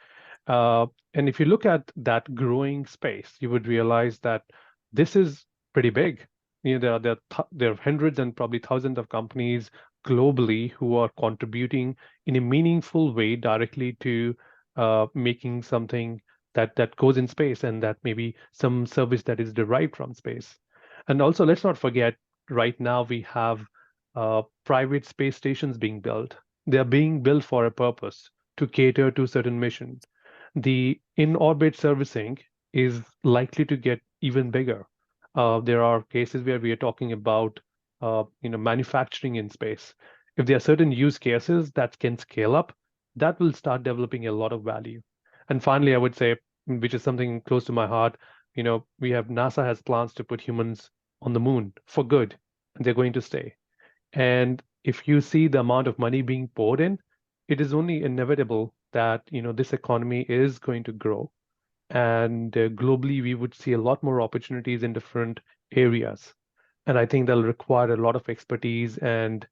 And if you look at that growing space, you would realize that this is pretty big. You know, there are hundreds and probably thousands of companies globally who are contributing in a meaningful way directly to making something that goes in space, and that maybe some service that is derived from space. And also, let's not forget, right now we have private space stations being built. They are being built for a purpose, to cater to certain mission. The in-orbit servicing is likely to get even bigger. There are cases where we are talking about manufacturing in space. If there are certain use cases that can scale up, that will start developing a lot of value. And finally, I would say, which is something close to my heart, we have NASA has plans to put humans on the moon for good, and they're going to stay. And if you see the amount of money being poured in, it is only inevitable that this economy is going to grow, and globally we would see a lot more opportunities in different areas. And I think that'll require a lot of expertise and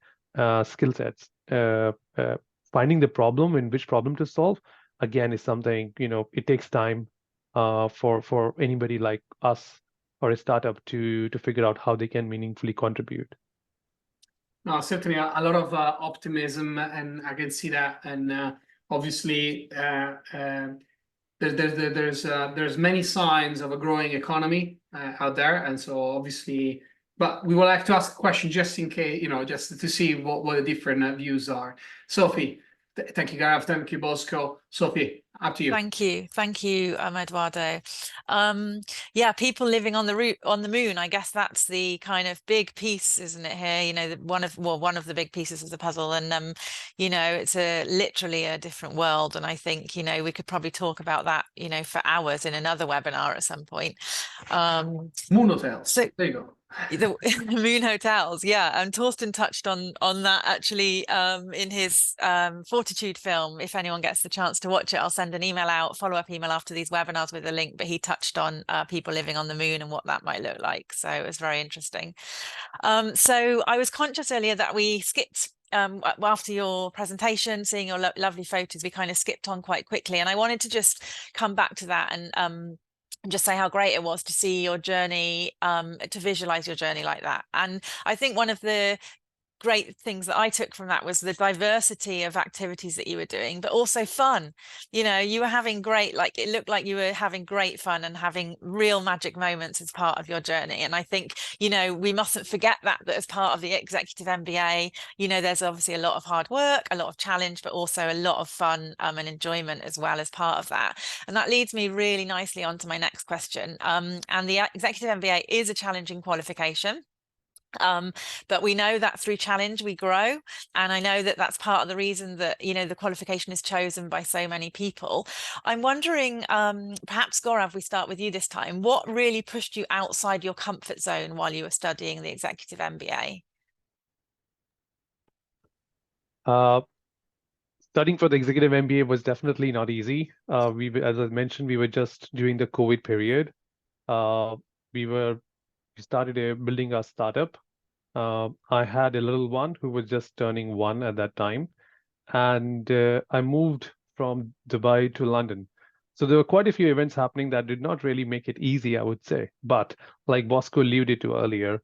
skill sets. Finding the problem and which problem to solve, again, is something, it takes time for anybody like us or a startup to figure out how they can meaningfully contribute. No, certainly a lot of optimism, and I can see that. And obviously, there's many signs of a growing economy out there, and so obviously, but we will have to ask a question just in case, just to see what the different views are. Sophie, thank you, Gaurav. Thank you, Bosco. Sophie, up to you. Thank you, Eduardo. Yeah, people living on the moon. I guess that's the kind of big piece, isn't it? Here, one of the big pieces of the puzzle, and it's literally a different world. And I think we could probably talk about that for hours in another webinar at some point. Moon hotels. So there you go. The moon hotels, yeah, and Torsten touched on that actually in his Fortitude film. If anyone gets the chance to watch it, I'll send an follow-up email after these webinars with a link, but he touched on people living on the moon and what that might look like, so it was very interesting. So I was conscious earlier that we skipped after your presentation, seeing your lovely photos, we kind of skipped on quite quickly, and I wanted to just come back to that and just say how great it was to see your journey, to visualize your journey like that. And I think one of the great things that I took from that was the diversity of activities that you were doing, but also fun. You were having it looked like you were having great fun and having real magic moments as part of your journey. And I think, we mustn't forget that as part of the Executive MBA, there's obviously a lot of hard work, a lot of challenge, but also a lot of fun and enjoyment as well as part of that. And that leads me really nicely on to my next question. And the Executive MBA is a challenging qualification. But we know that through challenge we grow, and I know that that's part of the reason that the qualification is chosen by so many people. I'm wondering, perhaps Gaurav, we start with you this time. What really pushed you outside your comfort zone while you were studying the Executive MBA? Studying for the Executive MBA was definitely not easy. As I mentioned, we were just during the COVID period. We started building our startup. I had a little one who was just turning 1 at that time, and I moved from Dubai to London. So there were quite a few events happening that did not really make it easy, I would say. But like Bosco alluded to earlier,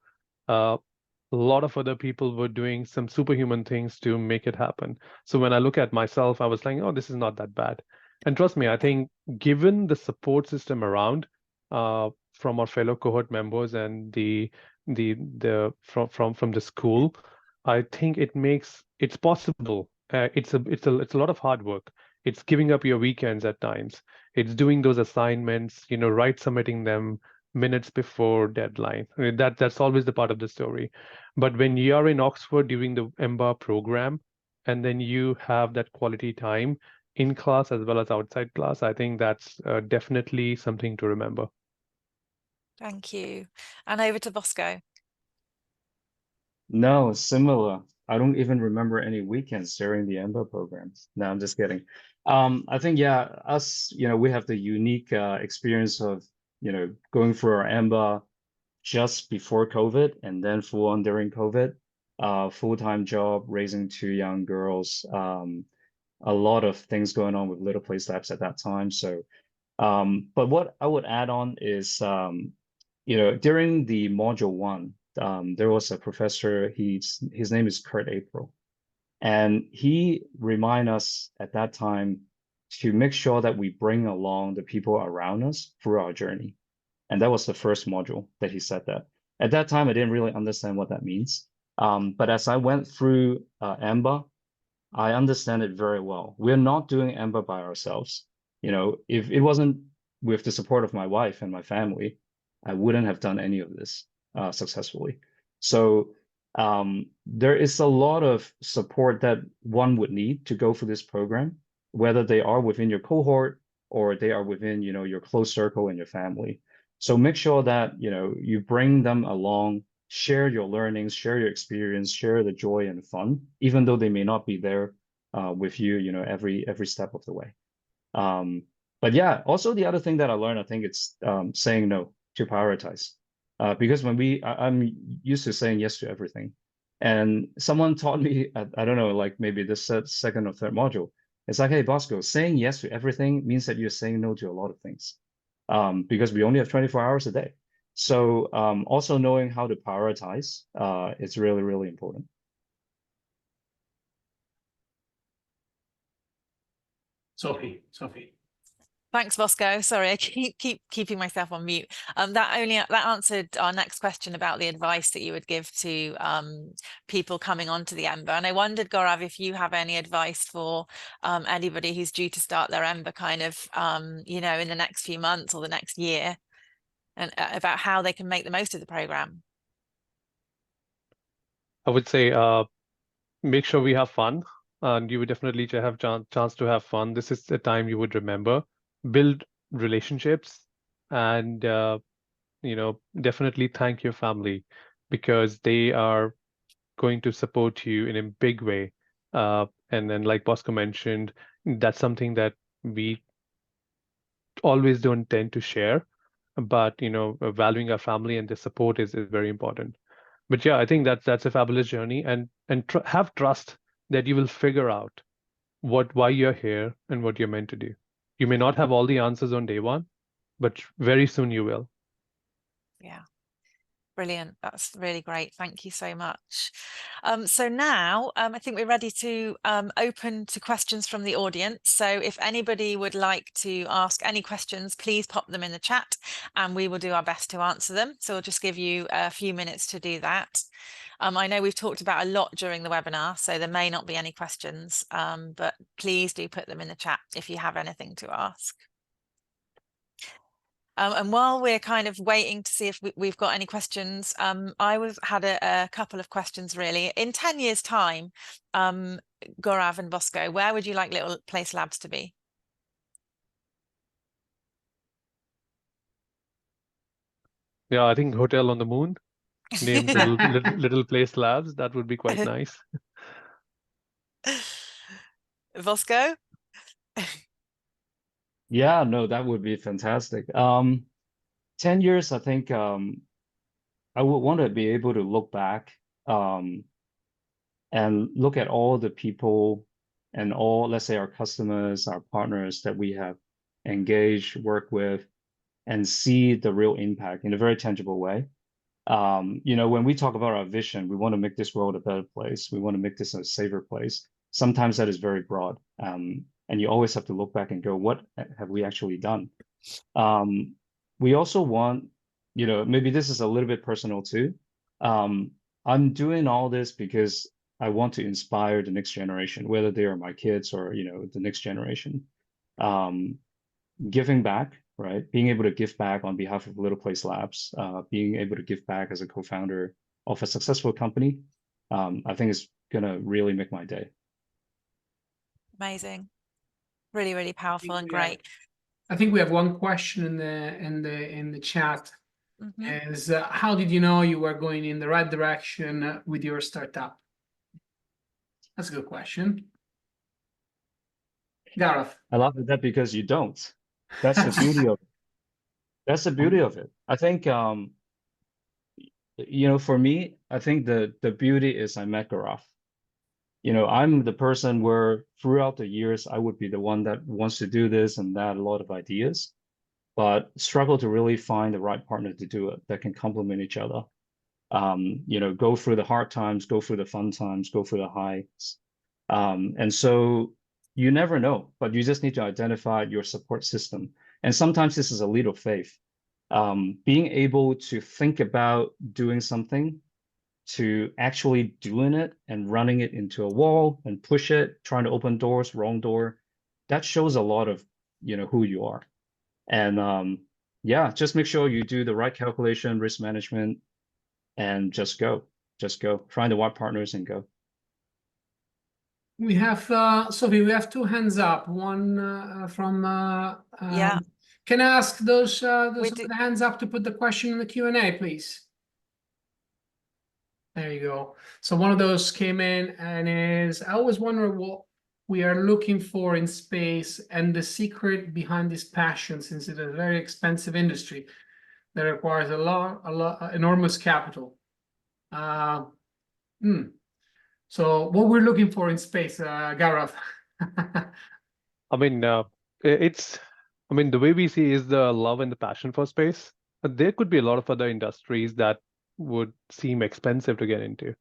a lot of other people were doing some superhuman things to make it happen. So when I look at myself, I was like, oh, this is not that bad. And trust me, I think given the support system around from our fellow cohort members and the from the school, I think it's possible. It's a lot of hard work. It's giving up your weekends at times. It's doing those assignments, right, submitting them minutes before deadline. I mean, that's always the part of the story. But when you are in Oxford during the MBA program, and then you have that quality time in class as well as outside class, I think that's definitely something to remember. Thank you. And over to Bosco. No, similar. I don't even remember any weekends during the MBA program. No, I'm just kidding. I think, yeah, us, we have the unique experience of, going through our MBA just before COVID and then full on during COVID, full-time job, raising two young girls, a lot of things going on with Little Place Labs at that time. So, but what I would add on is, during the module 1, there was a professor, his name is Kurt April, and he remind us at that time to make sure that we bring along the people around us through our journey. And that was the first module that he said that. At that time, I didn't really understand what that means. But as I went through EMBA, I understand it very well. We're not doing EMBA by ourselves. If it wasn't with the support of my wife and my family, I wouldn't have done any of this successfully. So there is a lot of support that one would need to go through this program, whether they are within your cohort or they are within, your close circle and your family. So make sure that, you bring them along, share your learnings, share your experience, share the joy and fun, even though they may not be there with you, every step of the way. But yeah, also the other thing that I learned, I think it's saying no, to prioritize. Because I'm used to saying yes to everything. And someone taught me, I don't know, like maybe the second or third module, it's like, hey, Bosco, saying yes to everything means that you're saying no to a lot of things. Because we only have 24 hours a day. So also knowing how to prioritize is really, really important. Sophie. Thanks, Bosco. Sorry, I keep keeping myself on mute. That answered our next question about the advice that you would give to people coming onto the EMBA. And I wondered, Gaurav, if you have any advice for anybody who's due to start their EMBA kind of, in the next few months or the next year, and about how they can make the most of the program. I would say make sure we have fun, and you would definitely have chance to have fun. This is the time you would remember. Build relationships, and definitely thank your family, because they are going to support you in a big way. And then, like Bosco mentioned, that's something that we always don't tend to share, but valuing our family and the support is very important. But yeah, I think that's a fabulous journey, and have trust that you will figure out why you're here and what you're meant to do. You may not have all the answers on day one, but very soon you will. Yeah. Brilliant. That's really great. Thank you so much. So now I think we're ready to open to questions from the audience. So if anybody would like to ask any questions, please pop them in the chat and we will do our best to answer them. So we'll just give you a few minutes to do that. I know we've talked about a lot during the webinar, so there may not be any questions, but please do put them in the chat if you have anything to ask. And while we're kind of waiting to see if we've got any questions, I had a couple of questions really. In 10 years' time, Gaurav and Bosco, where would you like Little Place Labs to be? Yeah, I think Hotel on the Moon, named Little Place Labs. That would be quite nice. Bosco? Yeah, no, that would be fantastic. 10 years, I think I would want to be able to look back and look at all the people and all, let's say, our customers, our partners that we have engaged, worked with, and see the real impact in a very tangible way. You know, when we talk about our vision, we want to make this world a better place. We want to make this a safer place. Sometimes that is very broad. And you always have to look back and go, what have we actually done? We also want, you know, maybe this is a little bit personal too. I'm doing all this because I want to inspire the next generation, whether they are my kids or, you know, the next generation. Giving back, right? Being able to give back on behalf of Little Place Labs, being able to give back as a co-founder of a successful company, I think is gonna really make my day. Amazing. Really, really powerful and great. I think we have one question in the chat. Is how did you know you were going in the right direction with your startup? That's a good question. Gaurav. I love that because you don't. That's the beauty of it. That's the beauty of it. I think you know, for me, I think the beauty is I met Gaurav. You know, I'm the person where throughout the years I would be the one that wants to do this and that, a lot of ideas, but struggle to really find the right partner to do it that can complement each other. You know, go through the hard times, go through the fun times, go through the highs. And so you never know, but you just need to identify your support system. And sometimes this is a leap of faith. Being able to think about doing something to actually doing it and running it into a wall and push it, trying to open doors, wrong door, that shows a lot of, you know, who you are. And yeah, just make sure you do the right calculation, risk management, and just go, find the right partners and go. We have Sophie, we have two hands up. One from Yeah. Can I ask those with the hands up to put the question in the Q&A, please? There you go. So one of those came in and is, I always wonder what we are looking for in space and the secret behind this passion, since it's a very expensive industry that requires enormous capital. So what we're looking for in space, Gaurav. I mean, the way we see is the love and the passion for space. But there could be a lot of other industries that would seem expensive to get into.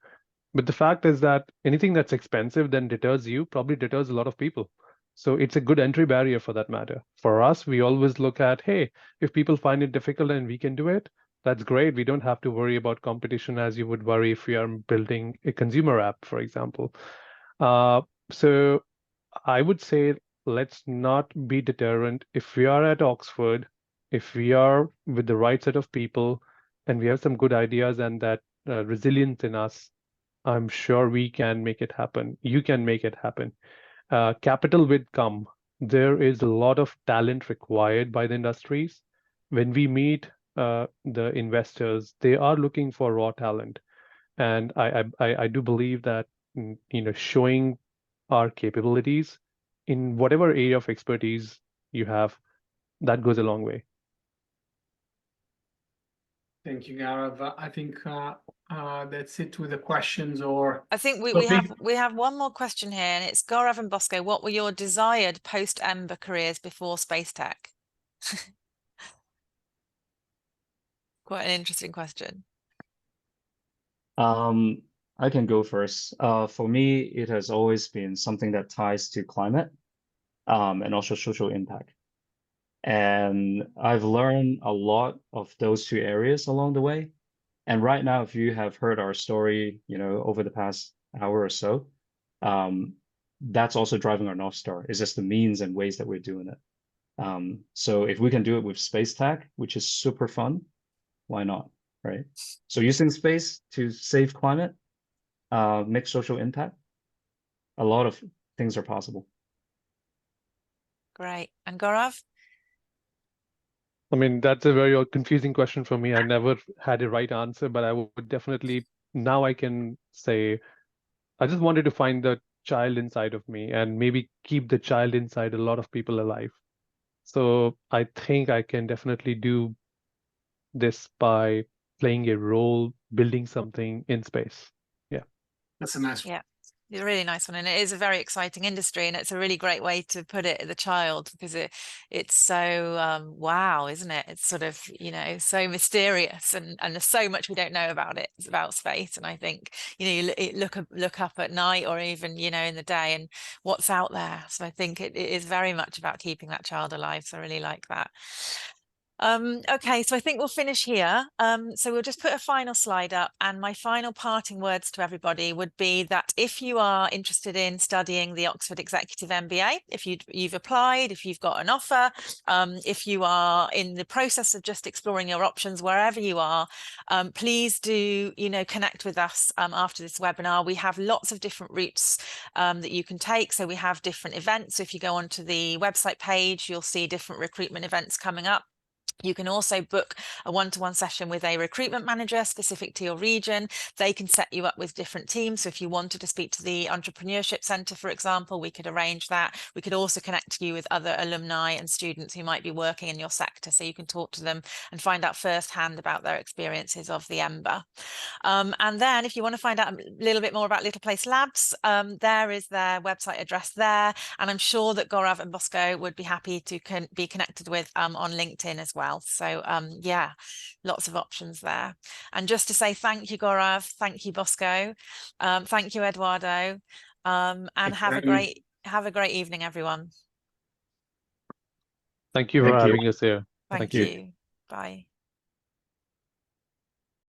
But the fact is that anything that's expensive then deters you, probably deters a lot of people. So it's a good entry barrier for that matter. For us, we always look at, hey, if people find it difficult and we can do it, that's great. We don't have to worry about competition as you would worry if we are building a consumer app, for example. So I would say let's not be deterrent. If we are at Oxford, if we are with the right set of people, and we have some good ideas and that resilience in us, I'm sure we can make it happen. You can make it happen. Capital will come. There is a lot of talent required by the industries. When we meet the investors, they are looking for raw talent. And I do believe that, showing our capabilities in whatever area of expertise you have, that goes a long way. Thank you, Gaurav. I think that's it with the questions. Or I think we have one more question here, and it's Gaurav and Bosco. What were your desired post-Ember careers before space tech? Quite an interesting question. I can go first. For me, it has always been something that ties to climate, and also social impact. And I've learned a lot of those two areas along the way. And right now, if you have heard our story, you know, over the past hour or so, that's also driving our North Star. It's just the means and ways that we're doing it. So if we can do it with space tech, which is super fun, why not, right? So using space to save climate, make social impact, a lot of things are possible. Great. And Gaurav? I mean, that's a very confusing question for me. I never had a right answer, but I would definitely, now I can say, I just wanted to find the child inside of me and maybe keep the child inside a lot of people alive. So I think I can definitely do this by playing a role, building something in space. Yeah. That's a nice one. Yeah. It's a really nice one, and it is a very exciting industry, and it's a really great way to put it, the child, because it's so wow, isn't it? It's sort of, you know, so mysterious, and there's so much we don't know about it. It's about space, and I think, you know, you look up at night, or even, you know, in the day, and what's out there. So I think it is very much about keeping that child alive. So I really like that. Okay, so I think we'll finish here. So we'll just put a final slide up, and my final parting words to everybody would be that if you are interested in studying the Oxford Executive MBA, if you've applied, if you've got an offer, if you are in the process of just exploring your options, wherever you are, please do, you know, connect with us after this webinar. We have lots of different routes that you can take. So we have different events. So if you go onto the website page, you'll see different recruitment events coming up. You can also book a one-to-one session with a recruitment manager specific to your region. They can set you up with different teams. So if you wanted to speak to the Entrepreneurship Centre, for example, we could arrange that. We could also connect you with other alumni and students who might be working in your sector, so you can talk to them and find out firsthand about their experiences of the EMBA. And then if you want to find out a little bit more about Little Place Labs, there is their website address there. And I'm sure that Gaurav and Bosco would be happy to be connected with on LinkedIn as well. So yeah, lots of options there. And just to say thank you, Gaurav, thank you, Bosco, thank you, Eduardo, and have a great evening, everyone. Thank you for having us here. Thank you. Bye.